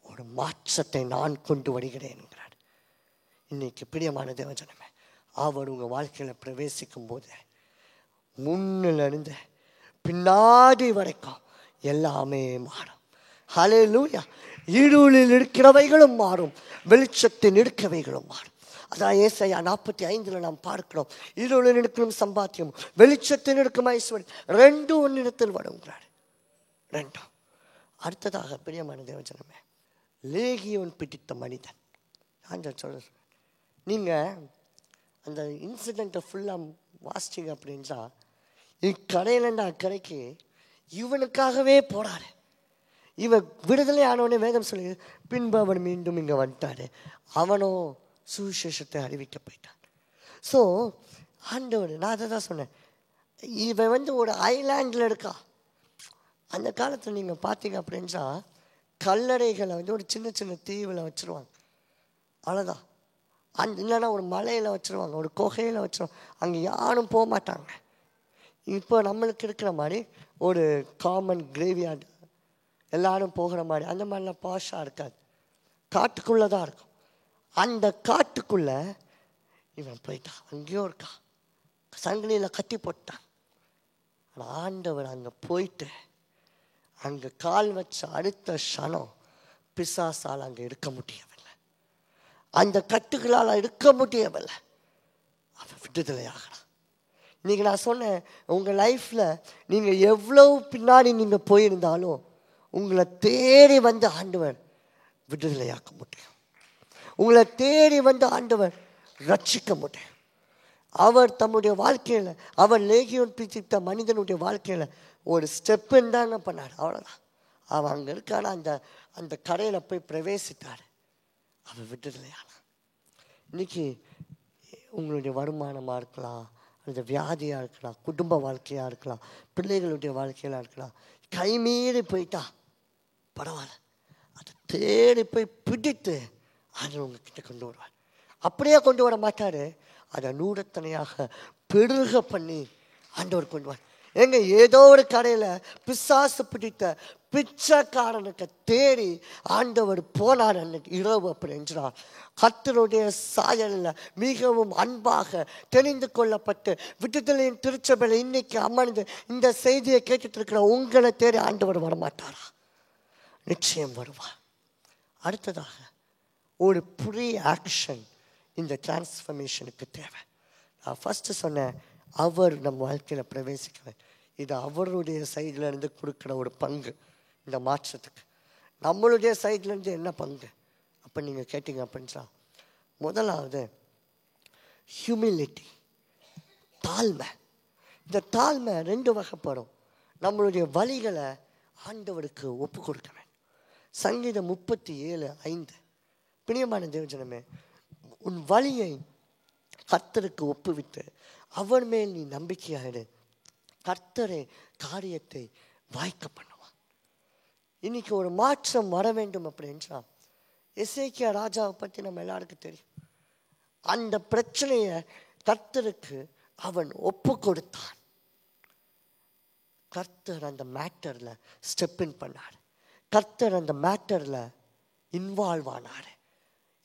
ஒரு மாற்றத்தை நான் கொண்டு வருகிறேன் என்கிறார். இன்னைக்கு பிரியமான தேவஜனமே, அவர் உங்கள் வாழ்க்கையில் பிரவேசிக்கும் போது முன்னிலிருந்து பின்னாடி வரைக்கும் எல்லாமே மாறும். ஹல்லேலூயா. இருளில் இருக்கிறவைகளும் மாறும், வெளிச்சத்தின் இருக்கிறவைகளும் மாறும். அதான் ஏசாயா 45 நாம் பார்க்கிறோம். இருளில் இருக்கும் சம்பாத்தியம், வெளிச்சத்தின் இருக்கும் ஐஸ்வர்யம், ரெண்டும் ஒன்னிடத்தில் வருங்கிறார். ரெண்டும். அடுத்ததாக பிரியமான தேவஜனமே, லேகியோன் பிடித்த மனிதன். நான் சொல்ல நீங்கள் அந்த இன்சிடெண்ட்டை ஃபுல்லாக வாசிச்சிங்க அப்படின்றா, இக்கரையிலேருந்து அக்கறைக்கு இவனுக்காகவே போறாரு. இவன் விடுதலை ஆனவனே வேதம் சொல்லி பின்பு அவன் மீண்டும் இங்கே வந்துட்டாரு. அவனும் சுவிசேஷத்தை அறிவிக்க போயிட்டான். ஸோ ஆண்டவர், நான் அதை தான் சொன்னேன், இவன் ஒரு ஐலாண்டில் இருக்கா. அந்த காலத்தில் நீங்கள் பார்த்தீங்க அப்படின்றா கல்லறைகளை ஒரு சின்ன சின்ன தீவில் வச்சுருவாங்க, அவ்வளோதான். இல்லைன்னா ஒரு மலையில் வச்சுருவாங்க, ஒரு குகையில் வச்சுருவாங்க. அங்கே யாரும் போக மாட்டாங்க. இப்போ நம்மளுக்கு இருக்கிற மாதிரி ஒரு காமன் கிரேவியார்டு எல்லாரும் போகிற மாதிரி அந்த மாதிரிலாம் பாஷாக இருக்காது. காட்டுக்குள்ளே தான் இருக்கும். அந்த காட்டுக்குள்ளே இவன் போயிட்டான். அங்கேயோ இருக்கா, சங்கிலியில் கட்டி போட்டான். ஆனால் ஆண்டவர் அங்கே போயிட்டு அங்கே கால் வச்ச அடுத்த க்ஷணம் பிசாசால் அங்கே இருக்க முடியவில்லை, அந்த கட்டுகளால் இருக்க முடியவில்லை. அவன் விடுதலையாகிறான். இன்றைக்கி நான் சொன்னேன், உங்கள் லைஃப்பில் நீங்கள் எவ்வளோ பின்னாடி நீங்கள் போயிருந்தாலும் உங்களை தேடி வந்து ஆண்டவர் விடுதலையாக்க முடியும். உங்களை தேடி வந்து ஆண்டவர் ரட்சிக்க முடியும். அவர் தம்முடைய வாழ்க்கையில், அவர் லேகியோன் பிடித்த மனிதனுடைய வாழ்க்கையில் ஒரு ஸ்டெப்புன்னு தாங்க பண்ணார், அவ்வளோதான். அவன் அங்கே இருக்கான அந்த அந்த கரையில் போய் பிரவேசித்தார், அவன் விடுதலையானான். இன்றைக்கி உங்களுடைய வருமானமாக இருக்கலாம், அந்த வியாதியாக இருக்கலாம், குடும்ப வாழ்க்கையாக இருக்கலாம், பிள்ளைகளுடைய வாழ்க்கையாக இருக்கலாம், கைமீறி போயிட்டா பரவாயில்ல, அதை தேடி போய் பிடித்து அதை உங்ககிட்ட கொண்டு வருவார். அப்படியே கொண்டு வர மாட்டார், அதை நூறத்தனையாக பெருக பண்ணி ஆண்டவர் கொண்டு வர. எங்க ஏதோ ஒரு கடையில் பிசாசு பிடித்த பிச்சைக்காரனுக்கு தேடி ஆண்டவர் போனார் அன்னைக்கு இரவு. அப்படி என்றால் கர்த்தருடைய சாயலில் மிகவும் அன்பாக தெரிந்து கொள்ளப்பட்டு விடுதலையின் திருச்சபையில் இன்னைக்கு அமர்ந்து இந்த செய்தியை கேட்டுட்டு இருக்கிற உங்களை தேடி ஆண்டவர் வரமாட்டாரா? நிச்சயம் வருவார். அடுத்ததாக ஒரு ப்ரீ ஆக்ஷன் இந்த டிரான்ஸ்ஃபர்மேஷனுக்கு தேவை. நான் ஃபஸ்ட்டு சொன்னேன், அவர் நம்ம வாழ்க்கையில் பிரவேசிக்கிறார். இது அவருடைய சைட்லேருந்து கொடுக்குற ஒரு பங்கு இந்த மாற்றத்துக்கு. நம்மளுடைய சைட்லேருந்து என்ன பங்கு அப்போ நீங்கள் கேட்டிங்க அப்படின்றா, முதலாவது ஹியூமிலிட்டி, தாழ்மை. இந்த தாழ்மை 2 வகைப்படும். நம்மளுடைய வழிகளை ஆண்டவருக்கு ஒப்பு கொடுக்க வேண்டும். சங்கீதம் 37:5, பிரியமான தேவஜனமே, உன் வழியை கர்த்தருக்கு ஒப்புவிட்டு அவர் மேல் நீ நம்பிக்கையாயிடு, கர்த்தரே காரியத்தை வாய்க்க பண்ணுவான். இன்னைக்கு ஒரு மாற்றம் வர வேண்டும் அப்படின்றா, எசேக்கியா ராஜாவை பற்றி நம்ம எல்லாருக்கும் தெரியும். அந்த பிரச்சனையை கர்த்தருக்கு அவன் ஒப்பு கொடுத்தான். கர்த்தர் அந்த மேட்டரில் ஸ்டெப் இன் பண்ணார். கர்த்தர் அந்த மேட்டரில் இன்வால்வ் ஆனார்.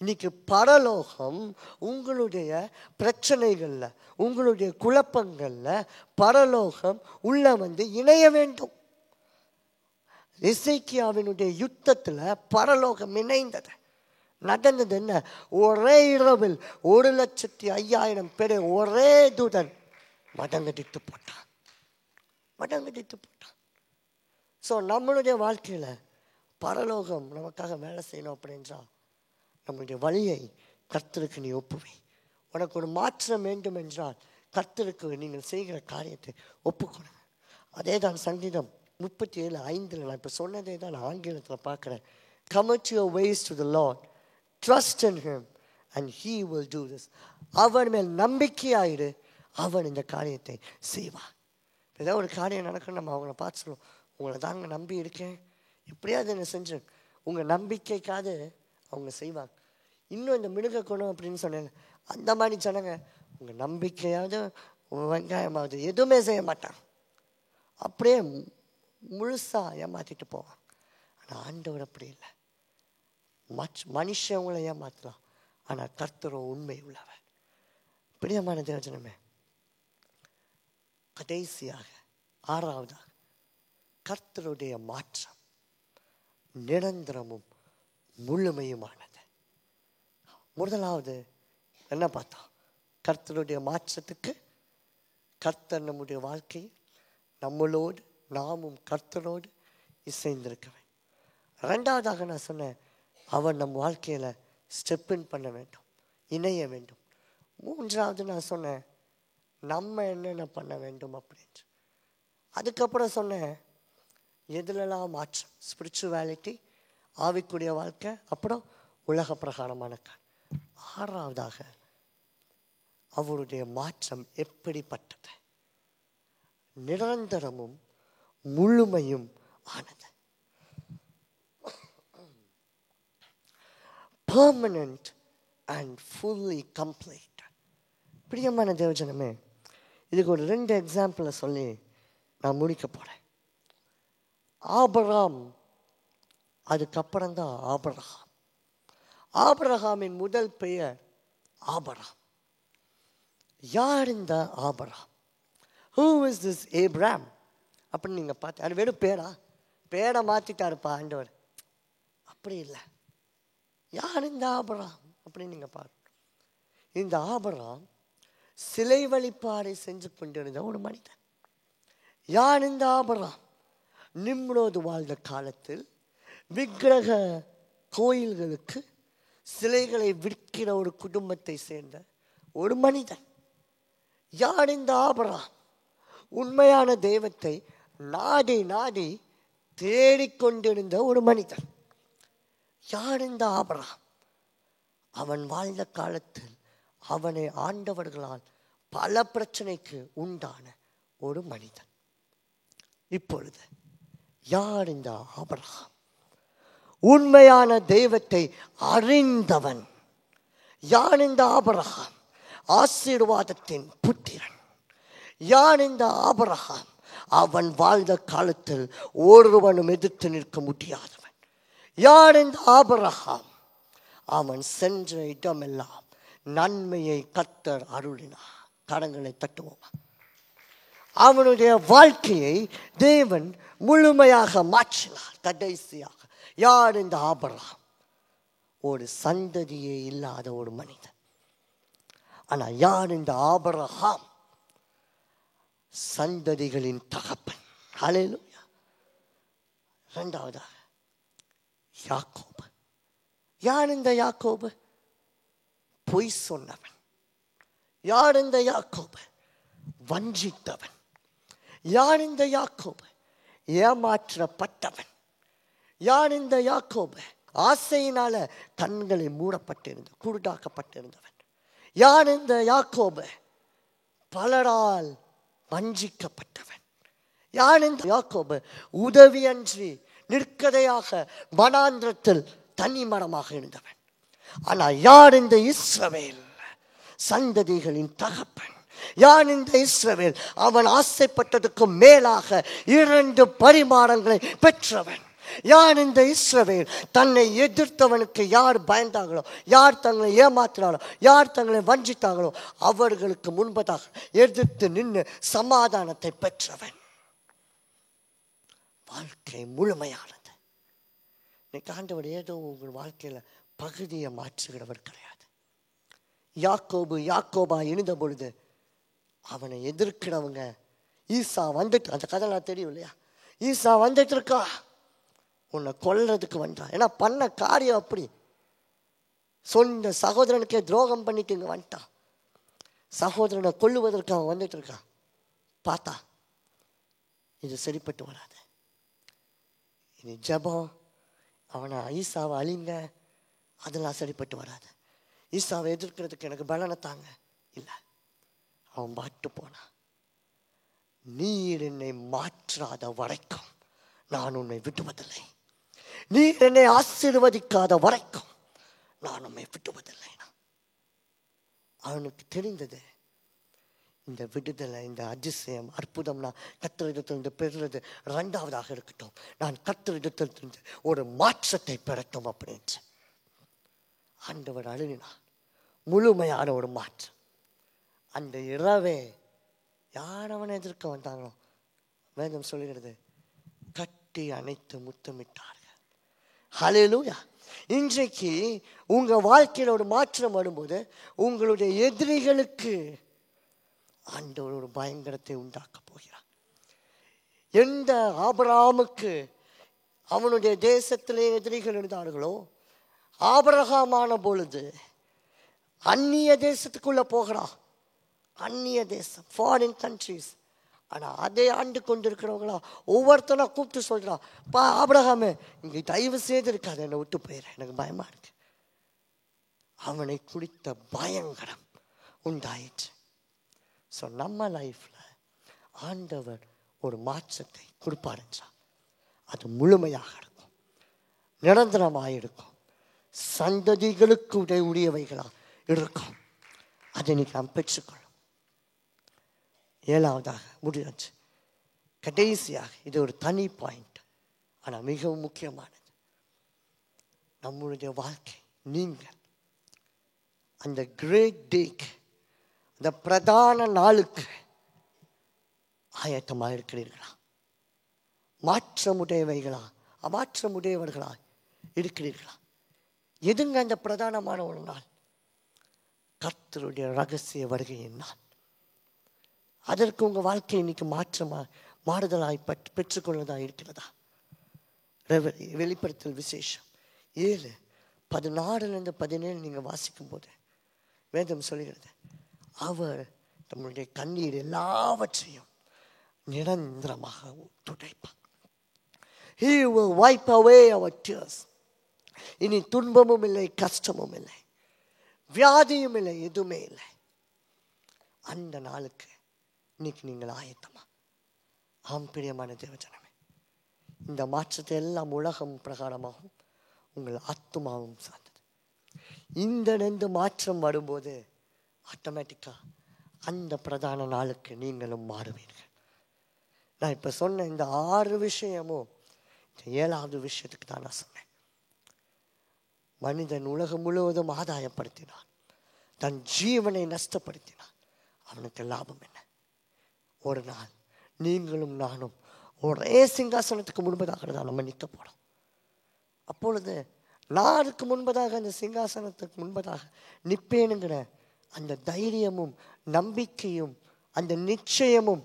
இன்னைக்கு பரலோகம் உங்களுடைய பிரச்சனைகளில், உங்களுடைய குழப்பங்களில் பரலோகம் உள்ள வந்து இணைய வேண்டும். எசேக்கியாவினுடைய யுத்தத்தில் பரலோகம் இணைந்தது. நடந்தது என்ன? ஒரே இரவில் 1,05,000 பேரை ஒரே தூதன் மடங்கடித்து போட்டான். ஸோ நம்மளுடைய வாழ்க்கையில் பரலோகம் நமக்காக வேலை செய்யணும் அப்படின்றா, நம்முடைய வழியை கர்த்தருக்கு நீ ஒப்புவை. உனக்கு ஒரு மாற்றம் வேண்டும் என்றால் கர்த்தருக்கு நீங்கள் செய்கிற காரியத்தை ஒப்புக்கொடுங்க. அதே தான் சங்கீதம் 37:5 நான் இப்போ சொன்னதே தான் நான் ஆங்கிலத்தில் பார்க்குறேன். Commit your ways to the Lord, trust in Him and he will do this. அவன் மேல் நம்பிக்கையாயிரு, அவன் இந்த காரியத்தை செய்வான். ஏதாவது ஒரு காரியம் நடக்கணும், நம்ம அவங்கள பார்த்து சொல்லுவோம், உங்களை தாங்க நம்பி இருக்கேன், எப்படியாவது என்ன செஞ்சு. உங்கள் நம்பிக்கைக்காவது அவங்க செய்வாங்க. இன்னும் இந்த மிருக குணம் அப்படின்னு சொன்னேன், அந்த மாதிரி ஜனங்க உங்கள் நம்பிக்கையாவது உங்கள் வெங்காயமாவது எதுவுமே செய்ய மாட்டான், அப்படியே முழுசாக ஏமாற்றிட்டு போவான். ஆனால் ஆண்டவர் அப்படி இல்லை. மனுஷங்களை ஏமாற்றலாம், ஆனால் கர்த்தரும் உண்மை உள்ளவர். பிரியமான தேவஜனமே, கடைசியாக ஆறாவதாக கர்த்தருடைய மாற்றம் நிரந்தரமும் முழுமையுமானது. முதலாவது என்ன பார்த்தோம்? கர்த்தருடைய மாற்றத்துக்கு கர்த்தர் நம்முடைய வாழ்க்கையில் நம்மளோடு நாமும் கர்த்தரோடு இசைந்திருக்க வேண்டும். ரெண்டாவதாக நான் சொன்னேன், அவர் நம் வாழ்க்கையில் ஸ்டெப்பின் பண்ண வேண்டும், இணைய வேண்டும். மூன்றாவது நான் சொன்னேன், நம்ம என்னென்ன பண்ண வேண்டும் அப்படின்ட்டு. அதுக்கப்புறம் சொன்னேன் எதுலலாம் மாற்றம், ஸ்பிரிச்சுவாலிட்டி, ஆவிக்குரிய வாழ்க்கை, அப்புறம் உலக பிரகாரமான ஆறாவதாக அவருடைய மாற்றம் எப்படிப்பட்டது? நிரந்தரமும் முழுமையும் ஆனது. Permanent and fully complete. பிரியமான தேவஜனமே, இதுக்கு ஒரு 2 எக்ஸாம்பிளை சொல்லி நான் முடிக்க போறேன். ஆபிரகாம், அதுக்கப்புறம் தான் ஆபிரகாம். ஆபிரகாமின் முதல் பெயர் ஆபிரகாம். யார் இந்த Abraham? Who is this Abraham? அப்படின்னு நீங்கள் பார்த்து, அது வெறும் பேரை மாற்றிட்டாருப்பா ஆண்டவர், அப்படி இல்லை. யார் இந்த ஆபிரகாம் அப்படின்னு நீங்கள் பார்க்க. இந்த ஆபிரகாம் சிலை வழிபாடை செஞ்சு கொண்டிருந்த ஒரு மனிதன். யார் இந்த ஆபிரகாம்? நிம்ரோது வாழ்ந்த காலத்தில் விக்கிரக கோயில்களுக்கு சிலைகளை விற்கிற ஒரு குடும்பத்தை சேர்ந்த ஒரு மனிதன். யார் இந்த ஆபிரகாம்? உண்மையான தெய்வத்தை நாடி நாடி தேடிக்கொண்டிருந்த ஒரு மனிதன். யார் இந்த ஆபிரகாம்? அவன் வாழ்ந்த காலத்தில் அவனை ஆண்டவர்களால் பல பிரச்சனைக்கு உண்டான ஒரு மனிதன். இப்பொழுது யார் இந்த ஆபிரகாம்? உண்மையான தெய்வத்தை அறிந்தவன். யார் இந்த ஆபிரகாம்? ஆசீர்வாதத்தின் புத்திரன். யார் இந்த ஆபிரகாம்? அவன் வாழ்ந்த காலத்தில் ஒருவனும் எதிர்த்து நிற்க முடியாதவன். யார் இந்த ஆபிரகாம்? அவன் சென்ற இடமெல்லாம் நன்மையை கர்த்தர் அருளினார். கரங்களை தட்டுவோம். அவனுடைய வாழ்க்கையை தேவன் முழுமையாக மாற்றினார். கடைசியாக யார் இந்த ஆபிரகாம்? ஒரு சந்ததியே இல்லாத ஒரு மனிதன். ஆனா யார் இந்த ஆபிரகாம்? சந்ததிகளின் தகப்பன். ஹல்லேலூயா. இரண்டாவதாக யாக்கோபு. யார் இந்த யாக்கோபு? பொய் சொன்னவன். யார் இந்த யாக்கோபு? வஞ்சித்தவன். யார் இந்த யாக்கோபு? ஏமாற்றப்பட்டவன். யார் இந்த யாக்கோபு? ஆசையினால கண்களை மூடப்பட்டிருந்த குருடாக்கப்பட்டிருந்தவன். யார் இந்த யாக்கோபு? பலரால் வஞ்சிக்கப்பட்டவன். யார் இந்த யாக்கோபு? உதவியன்றி நிற்கதையாக வனாந்திரத்தில் தனிமரமாக இருந்தவன். ஆனால் யார் இந்த இஸ்ரவேல்? சந்ததிகளின் தகப்பன். யார் இந்த இஸ்ரவேல்? அவன் ஆசைப்பட்டதுக்கு மேலாக 2 பரிமாணங்களை பெற்றவன். யார் இந்த இஸ்ரவேல்? தன்னை எதிர்த்தவனுக்கு யார் பயந்தாங்களோ, யார் தங்களை ஏமாற்றினாலோ, யார் தங்களை வஞ்சித்தாங்களோ அவர்களுக்கு முன்பதாக எதிர்த்து நின்று சமாதானத்தை பெற்றவன். வாழ்க்கை முழுமையானது. இன்னைக்கு ஆண்டவர் ஏதோ உங்கள் வாழ்க்கையில் பகுதியை மாற்றுகிறவர் கிடையாது. யாக்கோபு யாக்கோபா இருந்த பொழுது அவனை எதிர்க்கிறவங்க, ஈசா வந்துட்டு, அந்த கதை நான் தெரியும் இல்லையா, ஈசா வந்துட்டு இருக்கா, உன்னை கொல்றதுக்கு வந்தான். ஏன்னா பண்ண காரியம் அப்படி. சொந்த சகோதரனுக்கே துரோகம் பண்ணிட்டு இங்க வந்துட்டான். சகோதரனை கொல்லுவதற்கு அவன் வந்துட்டு இருக்கான். பார்த்தா இது சரிப்பட்டு வராது. இது ஜபம், அவனை ஈசாவை அழிங்க, அதெல்லாம் சரிப்பட்டு வராது. ஈசாவை எதிர்க்கிறதுக்கு எனக்கு பலனை தாங்க இல்லை. அவன் பாட்டு போனான். நீர் என்னை மாற்றாத வரைக்கும் நான் உன்னை விட்டுவதில்லை. நீர் என்னை ஆசீர்வதிக்காத வரைக்கும் நான் உன்னை விட்டுவதில்லை. அவனுக்கு தெரிந்தது இந்த விடுதலை, இந்த அதிசயம், அற்புதம் நான் கர்த்தரிடத்திலிருந்து பெறுறது இரண்டாவதாக இருக்கட்டும், நான் கர்த்தரிடத்திலிருந்து ஒரு மாற்றத்தை பெறட்டும் அப்படின்னு ஆண்டவர் அழுகினார். முழுமையான ஒரு மாற்றம். அந்த இரவே யார் அவனை எதிர்க்க வந்தாங்களோ வேதம் சொல்லுகிறது, கட்டி அணைத்து முத்தமிட்டார்கள். ஹல்லேலூயா. இன்றைக்கு உங்க வாழ்க்கையில் ஒரு மாற்றம் வரும்போது உங்களுடைய எதிரிகளுக்கு ஆண்டவர் ஒரு பயங்கரத்தை உண்டாக்க போகிறார். எந்த ஆபிரகாமுக்கு அவனுடைய தேசத்திலே எதிரிகள் இருந்தார்களோ, ஆபிரகாமான பொழுது அந்நிய தேசத்துக்குள்ள போகிறான். அந்நிய தேசம், ஃபாரின் கண்ட்ரிஸ். ஆனால் அதே ஆண்டு கொண்டிருக்கிறவங்களா ஒவ்வொருத்தனா கூப்பிட்டு சொல்கிறான், பா ஆபிரகாமே இங்கே தயவு செய்து இருக்காது, என்னை விட்டு போயிடுறேன், எனக்கு பயமா இருக்கு. அவனை குறித்த பயங்கரம் உண்டாயிற்று. ஸோ நம்ம லைஃப்ல ஆண்டவர் ஒரு மாற்றத்தை கொடுப்பாருன்றா அது முழுமையாக இருக்கும், நிரந்தரமாக இருக்கும், சந்ததிகளுக்கு உடையவைகளாக இருக்கும். அதை நீ நாம் பெற்றுக்கொள்ளும். ஏழாவதாக முடிஞ்சு கடைசியாக, இது ஒரு தனி பாயிண்ட், ஆனால் மிகவும் முக்கியமானது. நம்மளுடைய வாழ்க்கை, நீங்கள் அந்த கிரேட் டேக்கு, அந்த பிரதான நாளுக்கு ஆயத்தமாக இருக்கிறீர்களா? மாற்றமுடையவைகளா, அமாற்றமுடையவர்களா இருக்கிறீர்களா? எதுங்க அந்த பிரதானமான ஒரு நாள்? கர்த்தருடைய ரகசிய வருகையின் நாள். அதற்கு உங்கள் வாழ்க்கை இன்னைக்கு மாறுதலாய் பெற்றுக்கொள்ளதா இருக்கிறதா? வெளிப்படுத்தல் விசேஷம் 7:16-17 நீங்கள் வாசிக்கும் போது வேதம் சொல்லுகிறது, அவர் நம்முடைய கண்ணீர் எல்லாவற்றையும் நிரந்தரமாக துடைப்பார். He will wipe away our tears. இனி துன்பமும் இல்லை, கஷ்டமும் இல்லை, வியாதியும் இல்லை, எதுவுமே இல்லை. அந்த நாளுக்கு இன்னைக்கு நீங்கள் ஆயத்தமா? ஆம் பிரியமான தேவஜனமே, இந்த மாற்றத்தை எல்லாம் உலகம் பிரகாரமாகவும் உங்கள் ஆத்துமாவும் சார்ந்தது. இந்த 2 மாற்றம் வரும்போது ஆட்டோமேட்டிக்கா அந்த பிரதான நாளுக்கு நீங்களும் மாறுவீர்கள். நான் இப்போ சொன்ன இந்த 6 விஷயமும் இந்த 7வது விஷயத்துக்கு தான் நான் சொன்னேன். மனிதன் உலகம் முழுவதும் ஆதாயப்படுத்தினான், தன் ஜீவனை நஷ்டப்படுத்தினான், அவனுக்கு லாபம் என்ன? ஒரு நாள் நீங்களும் நானும் ஒரே சிங்காசனத்துக்கு முன்பதாக தான் நம்ம நிற்க போறோம். அப்பொழுது நான் அதுக்கு முன்பதாக, அந்த சிங்காசனத்துக்கு முன்பதாக நிற்பேனுங்கிற அந்த தைரியமும் நம்பிக்கையும் அந்த நிச்சயமும்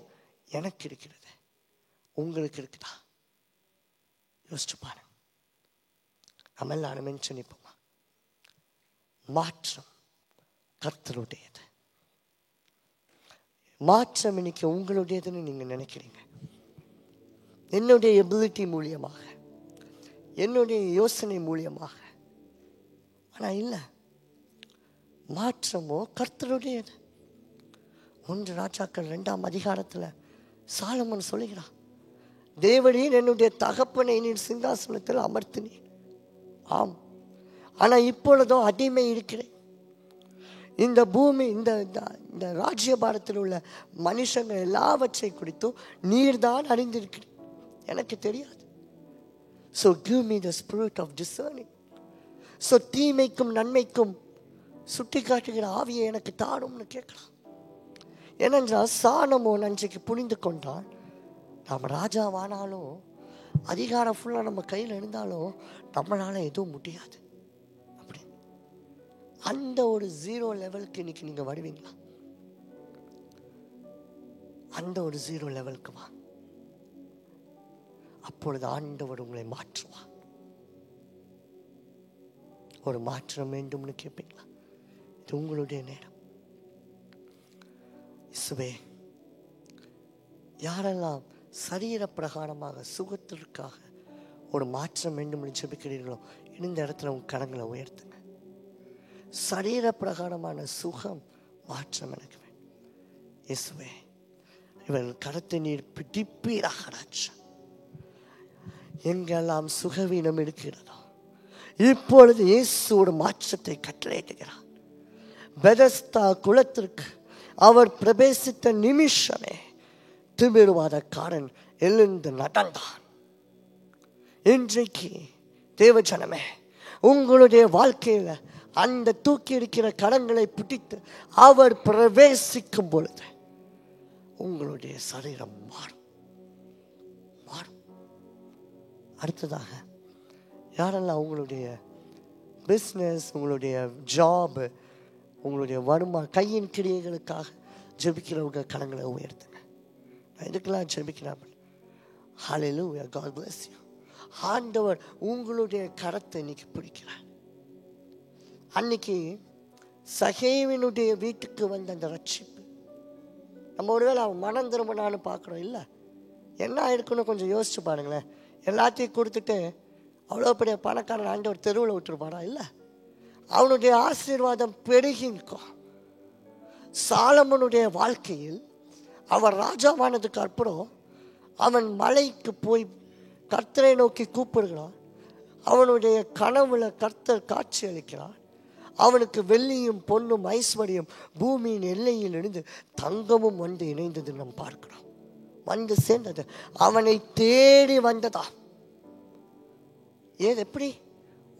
எனக்கு இருக்கிறது. உங்களுக்கு இருக்குதா? யோசிச்சு பாருங்க. நம்ம எல்லாரும் மென்ஷன் நிற்போமா? மாற்றம் கர்த்தருடையது. மாற்றம் இன்னைக்கு உங்களுடையதுன்னு நீங்க நினைக்கிறீங்க. என்னுடைய எபிலிட்டி மூலியமாக, என்னுடைய யோசனை மூலியமாக. ஆனா இல்லை, மாற்றமோ கர்த்தருடையது. 1 ராஜாக்கள் 2ஆம் அதிகாரத்தில் சாலமன் சொல்லுகிறான், தேவரீர் என்னுடைய தகப்பனை நீர் சிங்காசனத்தில் அமர்த்தினீர். ஆம், ஆனா இப்பொழுதோ அடிமை இருக்கிறேன். இந்த பூமி, இந்த ராஜ்யபாரத்தில் உள்ள மனுஷங்க எல்லாவற்றை குறித்தும் நீர்தான் அறிந்திருக்கிறேன், எனக்கு தெரியாது. So give me the spirit of discerning. So தீமைக்கும் நன்மைக்கும் சுட்டி காட்டுகிற ஆவியை எனக்கு தாரும்னு கேட்கலாம். ஏனென்றால் சாலமோன் அன்றைக்கு புரிந்து கொண்டால், நாம் ராஜாவானாலும் அதிகாரம் ஃபுல்லாக நம்ம கையில் இருந்தாலும் நம்மளால எதுவும் முடியாது. அப்படி அந்த ஒரு 0 லெவலுக்கு இன்னைக்கு நீங்க வருவீங்களா? அந்த ஒரு 0 லெவலுக்கு வா. அப்பொழுது ஆண்டவர் உங்களை மாற்றுவார். ஒரு மாற்றம் வேண்டும்னு கேட்பீங்களா? இது உங்களுடைய நேரம். இயேசுவே, யாரெல்லாம் சரீர பிரகாரமாக சுகத்திற்காக ஒரு மாற்றம் வேண்டும் என்று ஜெபிக்கிறீர்களோ, இந்த இடத்துல உங்க கரங்களை உயர்த்துங்க. சரீர பிரகாரமான சுகம் மாற்றம் எனக்கு வேண்டும். இயேசுவே, இவன் கரத்தை நீர் பிடிப்பீராக ராஜா. எங்கெல்லாம் சுகவீனம் இருக்கிறதோ இப்பொழுது இயேசுவோட மாற்றத்தை கட்டளையிடுகிறார். பெதஸ்தா குளத்திற்கு அவர் பிரவேசித்த நிமிஷமே திமிர்வாதக்காரன் எழுந்து நடந்தான். இன்றைக்கு தேவஜனமே, உங்களுடைய வாழ்க்கையில அந்த தூக்கி இருக்கிற கரங்களை பிடித்து அவர் பிரவேசிக்கும் பொழுது உங்களுடைய சரீரம் மாறும். அடுத்ததாக, யாரெல்லாம் உங்களுடைய பிஸ்னஸ், உங்களுடைய ஜாப், உங்களுடைய வருமானம், கையின் கிரியைகளுக்காக ஜெபிக்கிறவங்க கரங்களை உயர்த்துங்க. நான் இதுக்கெல்லாம் ஜெபிக்கிறேன். ஹல்லேலூயா, God bless you. ஆண்டவர் உங்களுடைய கரத்தை இன்னைக்கு பிடிக்கிறார். அன்னைக்கு சகேவினுடைய வீட்டுக்கு வந்த அந்த ரட்சிப்பு, நம்ம ஒருவேளை அவன் மனம் திரும்பினான்னு பார்க்குறோம். இல்லை, என்ன ஆயிருக்குன்னு கொஞ்சம் யோசிச்சு பாருங்களேன். எல்லாத்தையும் கொடுத்துட்டு அவ்வளோ பெரிய பணக்காரன் ஆண்டவர் தெருவில் விட்டுருப்பாரா? இல்லை, அவனுடைய ஆசீர்வாதம் பெருகி நிற்கும். சாலமோனுடைய வாழ்க்கையில் அவன் ராஜாவானதுக்கு அப்புறம் அவன் மலைக்கு போய் கர்த்தரை நோக்கி கூப்பிடுகிறான். அவனுடைய கனவுல கர்த்தர் காட்சி அளிக்கிறார். அவனுக்கு வெள்ளியும் பொன்னும் ஐஸ்வர்யம் பூமியின் எல்லையில் இருந்து தங்கமும் வந்து இணைந்தது நாம் பார்க்கிறோம். வந்து சேர்ந்தது அவனை தேடி வந்ததா. ஏது எப்படி?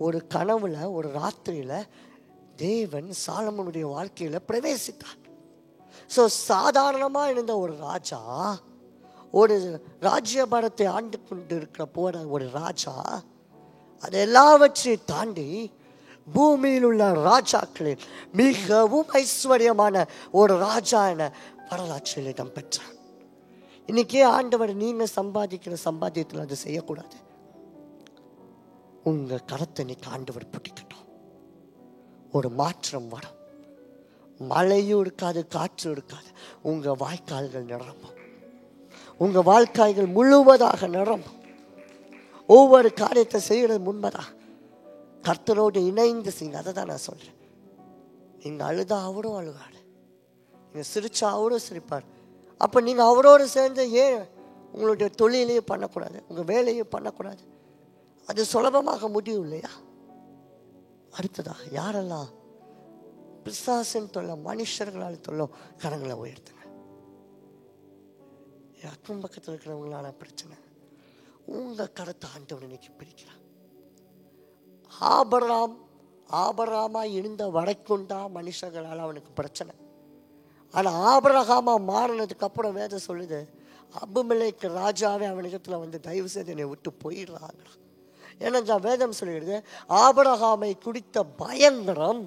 ஒரு கனவுல, ஒரு ராத்திரியில தேவன் சாலமோனுடைய வாழ்க்கையில பிரவேசித்தார். ஸோ சாதாரணமாக இருந்த ஒரு ராஜா, ஒரு ராஜ்யபாரத்தை ஆண்டு கொண்டு இருக்கிற போற ஒரு ராஜா, அது எல்லாவற்றையும் தாண்டி பூமியில் உள்ள ராஜாக்களில் மிகவும் ஐஸ்வர்யமான ஒரு ராஜா என வரலாற்றில் இடம் பெற்றார். இன்னைக்கே ஆண்டவர், நீங்க சம்பாதிக்கிற சம்பாத்தியத்தில் அது செய்யக்கூடாது. உங்க கரத்தை இன்னைக்கு ஆண்டவர் பிடிக்கட்டும். ஒரு மாற்றம் வரும். மழையும் இருக்காது, காற்று இருக்காது. உங்க வாய்க்கால்கள் நிரம்பும். உங்க வாழ்க்கைகள் முழுவதாக நிரம்பும். ஒவ்வொரு காரியத்தை செய்யறது முன்பதாக கர்த்தரோடு இணைந்து செய்யுங்க. அதை தான் நான் சொல்றேன். நீங்க அழுதா அவரும் அழுகாடு, நீங்க சிரிச்சா அவரும் சிரிப்பார். அப்ப நீங்க அவரோடு சேர்ந்து ஏன் உங்களுடைய தொழிலையே பண்ணக்கூடாது, உங்க வேலையும் பண்ணக்கூடாது? அது சுலபமாக முடியும் இல்லையா? அடுத்ததாக, யாரெல்லாம் பிசாசின் தொல்லை, மனுஷர்களால் தொல்லை, கரங்களை உயர்த்துங்க. அக்கம் பக்கத்தில் இருக்கிறவங்களால பிரச்சனை, உங்க கரத்தை ஆண்டவர் இன்னைக்கு பிடிக்கிறார். ஆபராமா இருந்த வரைக்கும் தான் மனுஷர்களால் அவனுக்கு பிரச்சனை. ஆனா ஆபிரகாமா மாறினதுக்கு அப்புறம் வேதம் சொல்லுது, அபிமெலேக்கு ராஜாவே அவனிடத்துல வந்து தயவு செய்து என்னை விட்டு போயிடுறாங்க. ஏன்னா வேதம் சொல்லிடுது, ஆபிரகாமை குறித்த பயங்கரம்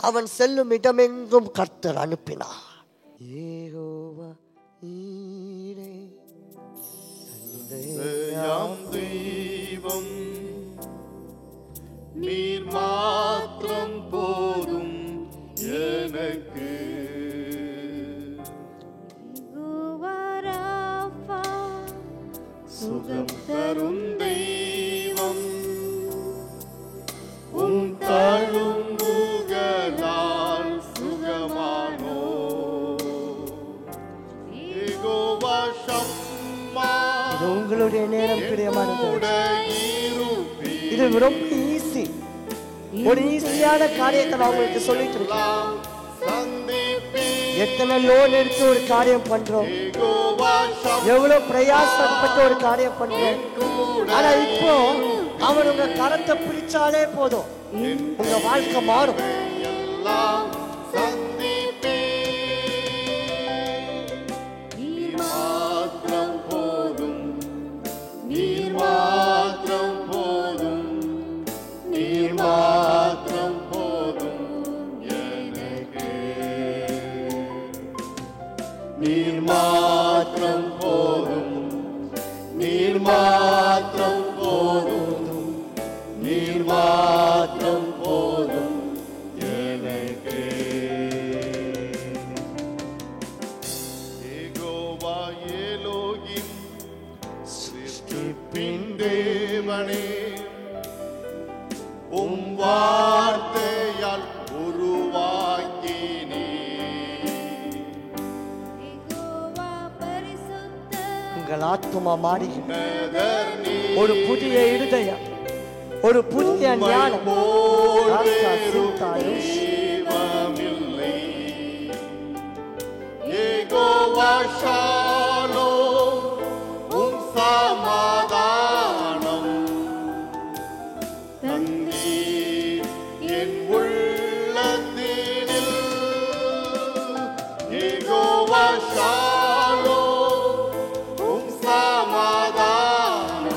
அவன் செல்லும் இடமெங்கும் கர்த்தர் அனுப்பினார். யெகோவா நீரே தந்தையாம் தெய்வம், நீர் மாத்திரம் போதும் எனக்கு. சுகம் தரும் தெய்வம், உம் தழும்புகளால் சுகமானோ. யெகோவா ஷம்மா, இது உங்களுடைய நேரம் பிரியமானது. இது ரொம்ப ஈஸி. ஒரு ஈஸியான காரியத்தை நான் உங்களுக்கு சொல்லிட்டு இருக்கேன். எத்தனை லோன் எடுத்து ஒரு காரியம் பண்றோம், எவ்வளவு பிரயாசப்பட்டு ஒரு காரியம் பண்றோம். ஆனா இப்போ அவன் உங்க கரத்தை பிடிச்சாலே போதும், உங்க வாழ்க்கை மாறும். நீர் மாத்திரம் போதும், நீர் மாத்திரம் போதும், நீர் மாத்திரம் போதும் எனக்கு. யெகோவா எலோகிம், சிருஷ்டிப்பின் தேவனே, உம் வார்த்தையால் உருவானவரே, எங்கள் ஆத்துமா மாறுகிறது. ஒரு புதிய இருதயம், ஒரு புதிய ஞானம். தெய்வமில்லை. யெகோவா ஷாலோம், உம் சமாதானம் தந்தீர் என் உள்ளத்தினில். யெகோவா ஷாலோம், உம் சமாதானம்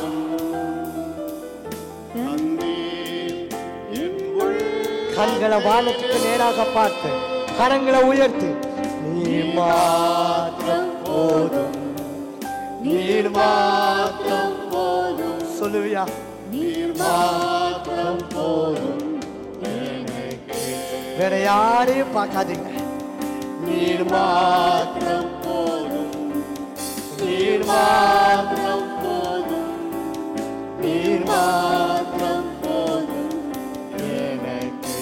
தந்தீர் என் கண்களை வானத்துக்கு நேராக பார்த்து கரங்களை உயர்த்து. நீர் மாத்திரம் போதும், நீர் மாத்திரம் போதும். சொல்லுவியா? நீர் மாத்திரம் போதும். வேற யாரையும் பார்க்காதீங்க. நீர் மாத்திரம் போதும், நீர் மாத்திரம் போதும், நீர் மாத்திரம் போதும் எனக்கு.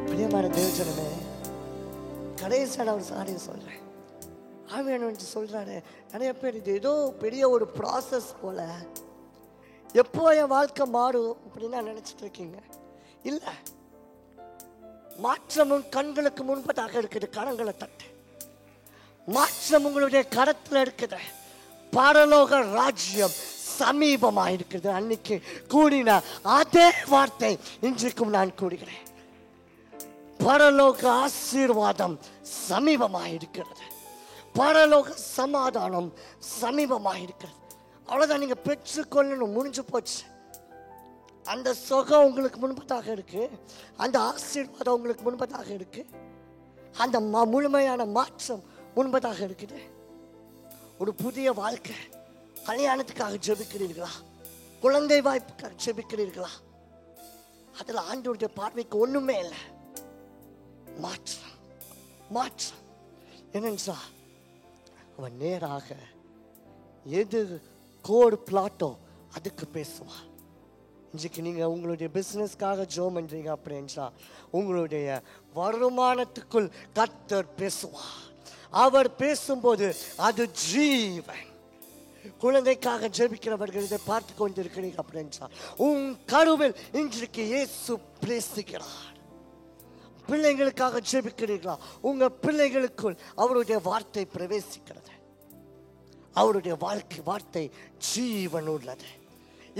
பிரியமான தேவஜனமே, கடைசியான ஒரு சாரியை சொல்றேன். ஆவியானவர் சொல்றாரு, நிறைய பேர் இது ஏதோ பெரிய ஒரு ப்ராசஸ் போல, எப்போ என் வாழ்க்கை மாறும் அப்படின்னு நினைச்சிட்டு இருக்கீங்க. இல்ல, மாற்றமும் கண்களுக்கு முன்பதாக இருக்குது. கரங்களை தட்டு. மாற்றம் உங்களுடைய கரத்துல இருக்குது. பரலோக ராஜ்யம் சமீபமா இருக்குது. அன்னைக்கு கூடின அதே வார்த்தை இன்றைக்கும் நான் கூறுகிறேன். பரலோக ஆசீர்வாதம் சமீபமாக இருக்கிறது. பரலோக சமாதானம் சமீபமாக இருக்கிறது. அவ்வளவுதான், நீங்க பெற்றுக்கொள்ளணும். முடிஞ்சு போச்சு. அந்த சுகம் உங்களுக்கு முன்பதாக இருக்கு. அந்த ஆசீர்வாதம் உங்களுக்கு முன்பதாக இருக்கு. அந்த முழுமையான மாற்றம் முன்பதாக இருக்குது. ஒரு புதிய வாழ்க்கை. கல்யாணத்துக்காக ஜெபிக்கிறீர்களா? குழந்தை வாய்ப்புக்காக ஜெபிக்கிறீர்களா? அதுல ஆண்டவருடைய பார்வைக்கு ஒண்ணுமே இல்லை. மாற்றம், மாற்றம். என்னென்றா, அவன் நேராக எது கோடு பிளாட்டோ அதுக்கு பேசுவான். இன்றைக்கு நீங்க உங்களுடைய பிசினஸ்க்காக ஜெபம் பண்றீங்க அப்படின்றா, உங்களுடைய வருமானத்துக்குள் கர்த்தர் பேசுவார். அவர் பேசும்போது அது ஜீவன். குழந்தைக்காக ஜெபிக்கிறவர்கள் இதை பார்த்து கொண்டிருக்கிறீங்க அப்படின்றா, உன் கருவில் இன்றைக்கு இயேசு பேசுகிறார். பிள்ளைங்களுக்காக ஜெபிக்கிறீர்களா? உங்க பிள்ளைகளுக்குள் அவருடைய வார்த்தை பிரவேசிக்கிறது. அவருடைய வார்த்தை ஜீவன் உள்ளது.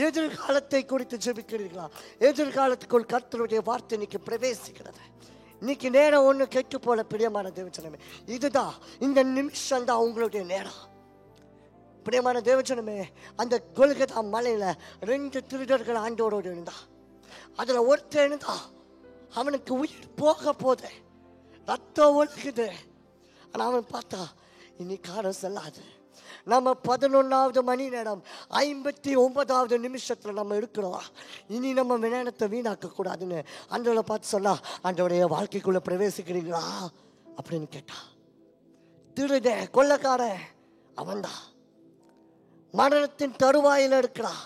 எதிர்காலத்தை குறித்து ஜெபிக்கிறீர்களா? எதிர்காலத்துக்குள் கர்த்தருடைய வார்த்தை இன்னைக்கு பிரவேசிக்கிறது. இன்னைக்கு நேரம் ஒண்ணு கெட்டு போல. பிரியமான தேவஜனமே, இதுதான், இந்த நிமிஷம் தான் உங்களுடைய நேரம். பிரியமான தேவஜனமே, அந்த கொல்கத்தா மலையில 2 திருடர்கள் ஆண்டவரோடு இருந்தா. அதுல ஒருத்தர் இருந்தா, அவனுக்கு உயிர் போக போது, ரத்தம் ஒழுகுது. ஆனா அவன் பார்த்தா, இனி காலம் செல்லாது. நம்ம 11வது மணி நேரம் 59வது நிமிஷத்துல நம்ம இருக்கிறோம். இனி நம்ம நேரத்தை வீணாக்க கூடாதுன்னு ஆண்டவரை பார்த்து சொன்னா, ஆண்டவருடைய வாழ்க்கைக்குள்ள பிரவேசிக்கிறீங்களா அப்படின்னு கேட்டா. திருட கொள்ளக்காரன் அவன்தான். மரணத்தின் தருவாயில இருக்கிறான்.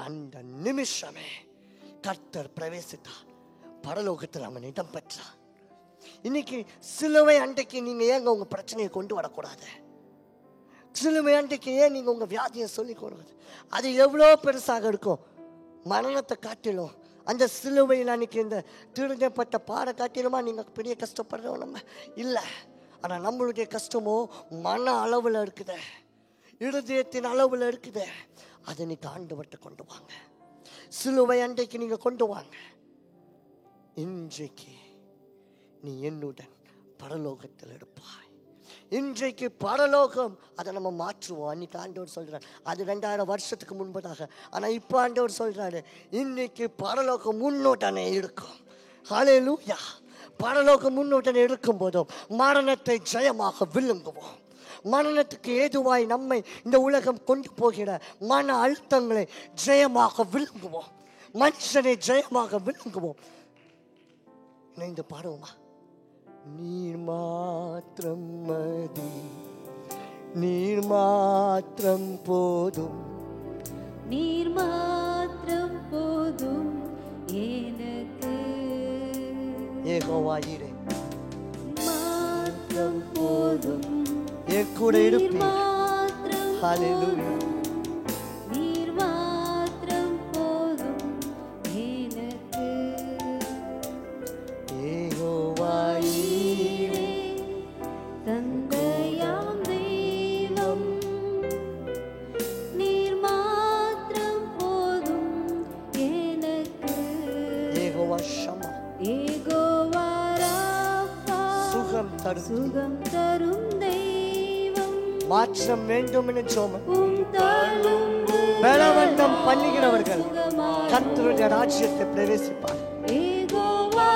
அந்த நிமிஷமே கர்த்தர் பிரவேசித்தார். பரலோகத்தில் அவன் இடம் பெற்றான். இன்னைக்கு சிலுவை அண்டைக்கு நீங்க ஏங்க உங்க பிரச்சனையை கொண்டு வரக்கூடாது? சிலுவை அண்டைக்கு ஏன் நீங்க உங்க வியாதியை சொல்லிக் கொடுக்குறது? அது எவ்வளோ பெருசாக இருக்கும். மரணத்தை காட்டிலும் அந்த சிலுவையில் அன்னைக்கு இந்த திருடப்பட்ட பாறை காட்டிலுமா நீங்க பெரிய கஷ்டப்படுறோம் நம்ம இல்லை. ஆனா நம்மளுடைய கஷ்டமோ மன அளவுல இருக்குது, இருதயத்தின் அளவுல இருக்குது. அதை நீங்க ஆண்டவர்கிட்ட கொண்டு வாங்க. சிலுவை அண்டைக்கு நீங்க கொண்டு வாங்க. இன்றைக்கு நீ என்னுடன் பரலோகத்தில் இருப்பாய். இன்றைக்கு பரலோகம், அதை நம்ம மாற்றுவோம். அன்னைக்கு ஆண்டவர் சொல்றாரு, அது 2000 வருஷத்துக்கு முன்பதாக. ஆனா இப்ப ஆண்டவர் சொல்றாரு, இன்னைக்கு பரலோகம் முன்னோட்டனே இருக்கும். ஹல்லேலூயா. பரலோகம் முன்னோட்டனே இருக்கும் போதும் மரணத்தை ஜெயமாக விழுங்குவோம். மரணத்துக்கு ஏதுவாய் நம்மை இந்த உலகம் கொண்டு போகிற மன அழுத்தங்களை ஜெயமாக விழுங்குவோம். மனுஷனை ஜெயமாக விழுங்குவோம். இணைந்து பாடுவோமா? நீர் மாத்திரம் மதி, நீர் மாத்திரம் போதும், நீர் மாத்திரம் போதும் எனக்கு. யெகோவா ஈரே மாத்திரம் போதும் என் கூட இருப்பீர். மாத்திரம் ஹalleluya. நீர் மாத்திரம் போதும் எனக்கு. யெகோவா ஈரே, தந்தையாம் தெய்வம் நீர் மாத்திரம் போதும் எனக்கு. யெகோவா ஷமா, யெகோவா ராஃபா சுகம் தரும். சுகம் தரும் தெய்வம். மாற்றம் வேண்டும் என்று ஜெபம். உம் தழும்பு பலவந்தம் பண்ணுகிறவர்கள் சுகமாய். கர்த்தருடைய ராஜ்யத்தை பிரவேசிப்பார். யெகோவா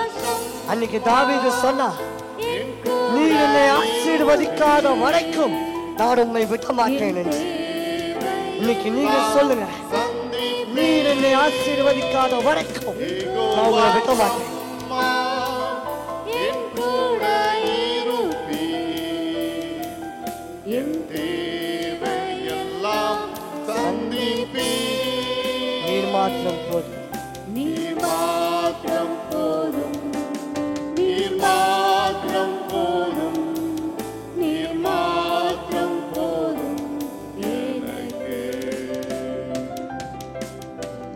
அன்னைக்கு தாவீது சொன்னா, என் நீ என்னை ஆசீர்வதிக்காத வரைக்கும் நான் உம்மை விட மாட்டேன் என்று. இன்னைக்கு நீங்க சொல்லுங்க, நீர் என்னை ஆசீர்வதிக்காத வரைக்கும் நான் உங்களை விட மாட்டேன். என் கூட என் தேவையெல்லாம் சந்திப்பீர். நீர் மாத்திரம் போதும். நீர் மாத்திரம் போதும். நீர் மாத்திரம் போதும். நீர் மாத்திரம் போதும். எனக்கு.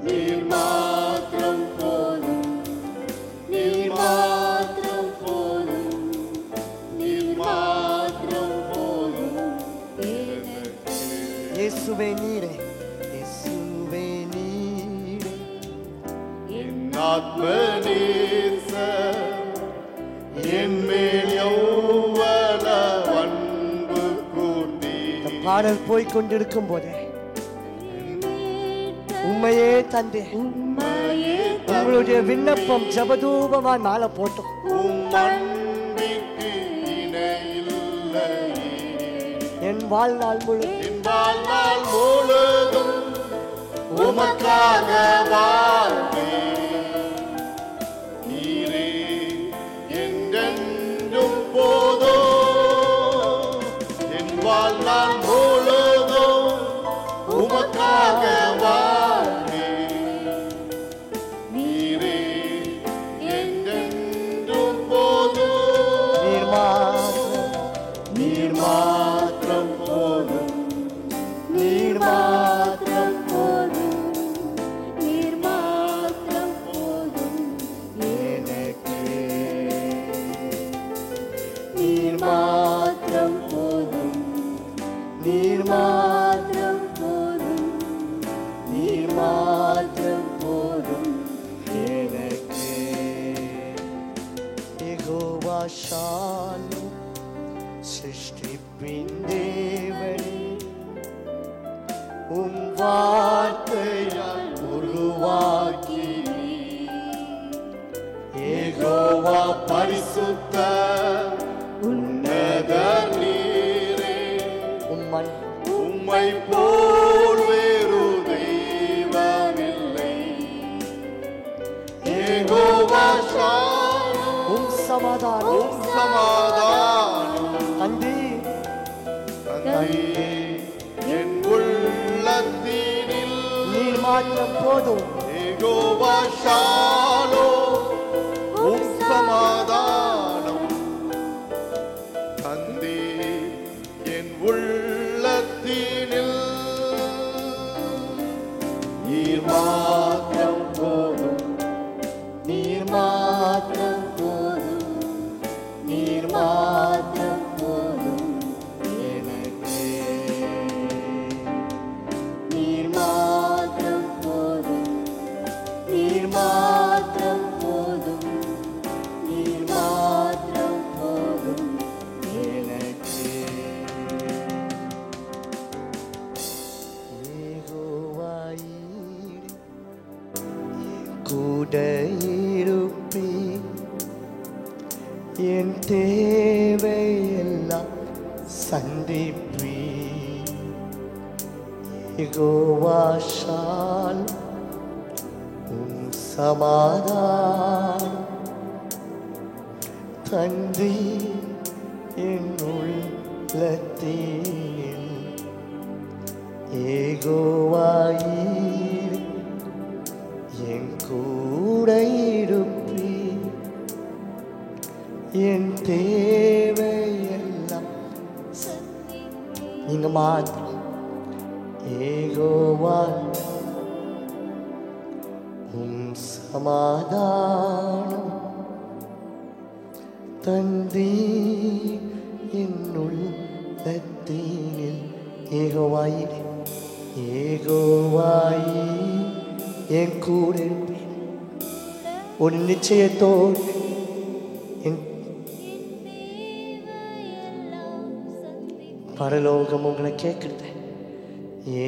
நீர் மாத்திரம் போதும். நீர் மாத்திரம் போதும். நீர் மாத்திரம் போதும். எனக்கு. இயேசுவே நீரே, இயேசுவே நீரே, என் ஆத்ம நேசர், என் மேல் யௌவன அன்பு கூர்ந்தீர். இந்த பாடல் போய் கொண்டிருக்கும் போதே உண்மையே தந்தே. உம்மையே உங்களுடைய விண்ணப்பம் ஜபதூபமாய் மாலை போட்டோம். உம் அன்பிற்கு இணையில்லை. என் வாழ்நாள் முழுவதும் என் வாழ்நாள் முழுதும் உமக்காக வாழ்வேன். நீரே என்றென்றும் போதும். என் வாழ்நாள் முழுதும் உமக்காக வாழ்வேன். நீரே என்றென்றும் போதும். நீர் மாத்திரம், நீர் மாத்திரம் போதும். நீர் மாத்திரம் போதும். நீர் மாத்திரம் போதும் எனக்கு. நீர் மாத்திரம் போதும். நீர் மாத்திரம் போதும். நீர் மாத்திரம் போதும் எனக்கு. யெகோவா ஷாலோம், சிருஷ்டிப்பின் தேவனே, உம் வார்த்தையால் உருவாக்கி. யெகோவா பரிசுத்த உன்னதர் நீரே. உம்மன் உம்மை போல் வேறு தெய்வமில்லை. யெகோவா ஷாலோம், உம் சமாதானம் உம் சமாதானம் தந்தி. தந்தையே என் உள்ளத்தினில். நீர் மாத்திரம் போதும். யெகோவா ஷாலோம், உம் சமாதானம் தந்தே என் உள்ளத்தினில். நீர் மாத்திரம் போதும். நீர் மாத்திரம் போதும். நீர் மாத்திரம் போதும் எனக்கு. நீர் மாத்திரம் போதும். நீர் மாத்திரம் போதும். நீர் மாத்திரம் போதும் எனக்கு. யெகோவா ஈரே, என் கூட இருப்பீர். என் தேவையெல்லாம் சந்திப்பீர். யெகோவா ஷாலோம், உம் சமாதானம் தந்தி. என் உள்ளத்தில் யெகோவா ஈரே, என் கூட இருப்பீர். என் தேவையெல்லாம் நீங்க மாத்திரம் ஏகோவா சமாதானம் தந்தி என்னுள் தத்தீனில் ஏகோவாயிரே ஏகோவாயி என் கூட இருப்பேன் ஒரு நிச்சயத்தோடு என் பரலோகம் உங்களை கேட்குறது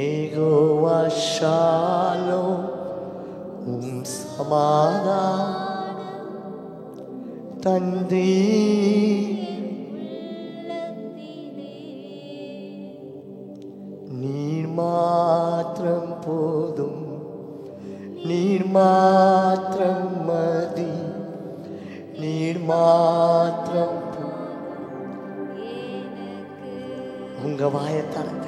ஏகோவா ஷாலோம் சமாதானம் தந்தி நீர் மாத்திரம் போதும் நீர் மாத்திரம் மதி நீர் மாத்திரம் உங்க வாயை திறந்து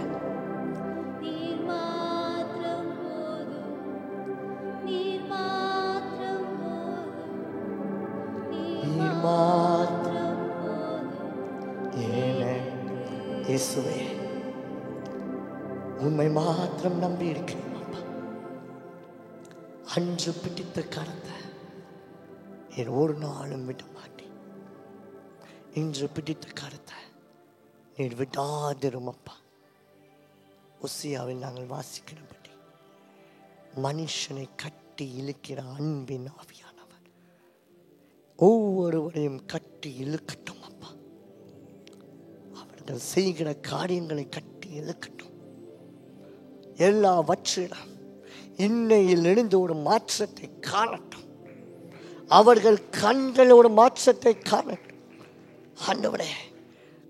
இயேசுவே உண்மை மாத்திரம் நம்பி இருக்கிறேன் அப்பா. அன்று பிடித்த கரத்தை என் ஒரு நாளும் விட மாட்டேன். இன்று பிடித்த கரத்தை நீர் விடாதிரும் அப்பா. உசியாவில் நாங்கள் வாசிக்கிறபடி மனுஷனை கட்டி இழுக்கிற அன்பின் ஆவியானவர் ஒவ்வொருவரையும் கட்டி இழுக்கட்டும் அப்பா. அவர்கள் செய்கிற காரியங்களை கட்டி இழுக்கட்டும். எல்லாவற்றிலும் இன்னையில் இருந்து ஒரு மாற்றத்தை காணட்டும். அவர்கள் கண்களோட மாற்றத்தை காணட்டும். ஆண்டவரே,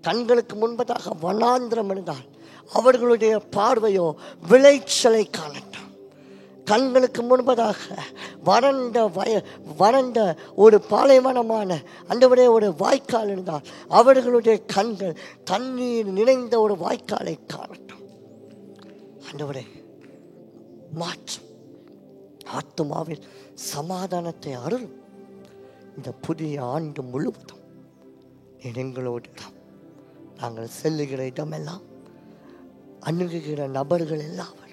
கண்களுக்கு முன்பதாக வனாந்திரம் இருந்தால் அவர்களுடைய பார்வையோ விளைச்சலை காணட்டும். கண்களுக்கு முன்பதாக வறண்ட ஒரு பாலைவனமான அந்தவரே ஒரு வாய்க்கால் இருந்தால் அவர்களுடைய கண்கள் தண்ணீர் நிறைந்த ஒரு வாய்க்காலை காணட்டும். ஆண்டவரே, மாற்றம் ஆத்துமாவில் சமாதானத்தை அருளும். இந்த புதிய ஆண்டு முழுவதும் எங்களோடு நாங்கள் செல்லுகிற இடமெல்லாம் அணுகுகிற நபர்கள் எல்லாரும்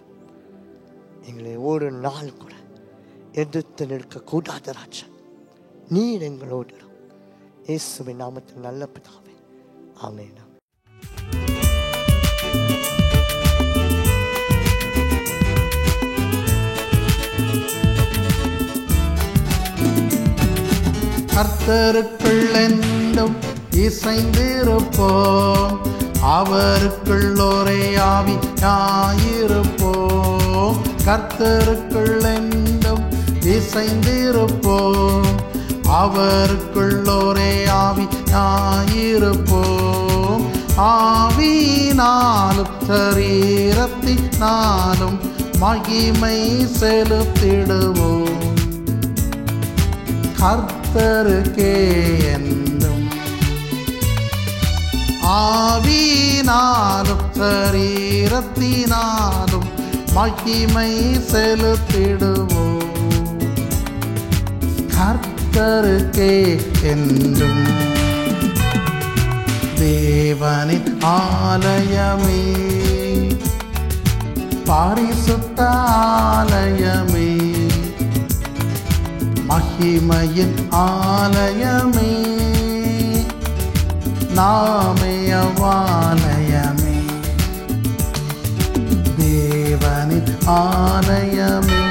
எங்களை ஒரு நாள் கூட எதிர்த்து நிற்கக்கூடாது ராஜா. நீர் எங்களோடு இயேசுவின் நாமத்தில் நல்ல பிதாவே, ஆமென். கர்த்தருக்குள் என்றும் இசைந்திருப்போம், அவருக்குள் ஒரே ஆவியாயிருப்போம். கர்த்தருக்குள் என்றும் இசைந்திருப்போம், அவருக்குள் ஒரே ஆவியாயிருப்போம். ஆவியினாலும் சரீரத்தினாலும் மகிமை செலுத்திடுவோம். கர்த்தருக்கே என்றும் ஆவியினாலும் சரீரத்தினாலும் மகிமை செலுத்திடுவோம். கர்த்தருக்கே என்றும். தேவனின் ஆலயமே, பரிசுத்த ஆலயமே, மகிமையின் ஆலயமே, நாமயவாலயமே. தேவனின் ஆலயமே,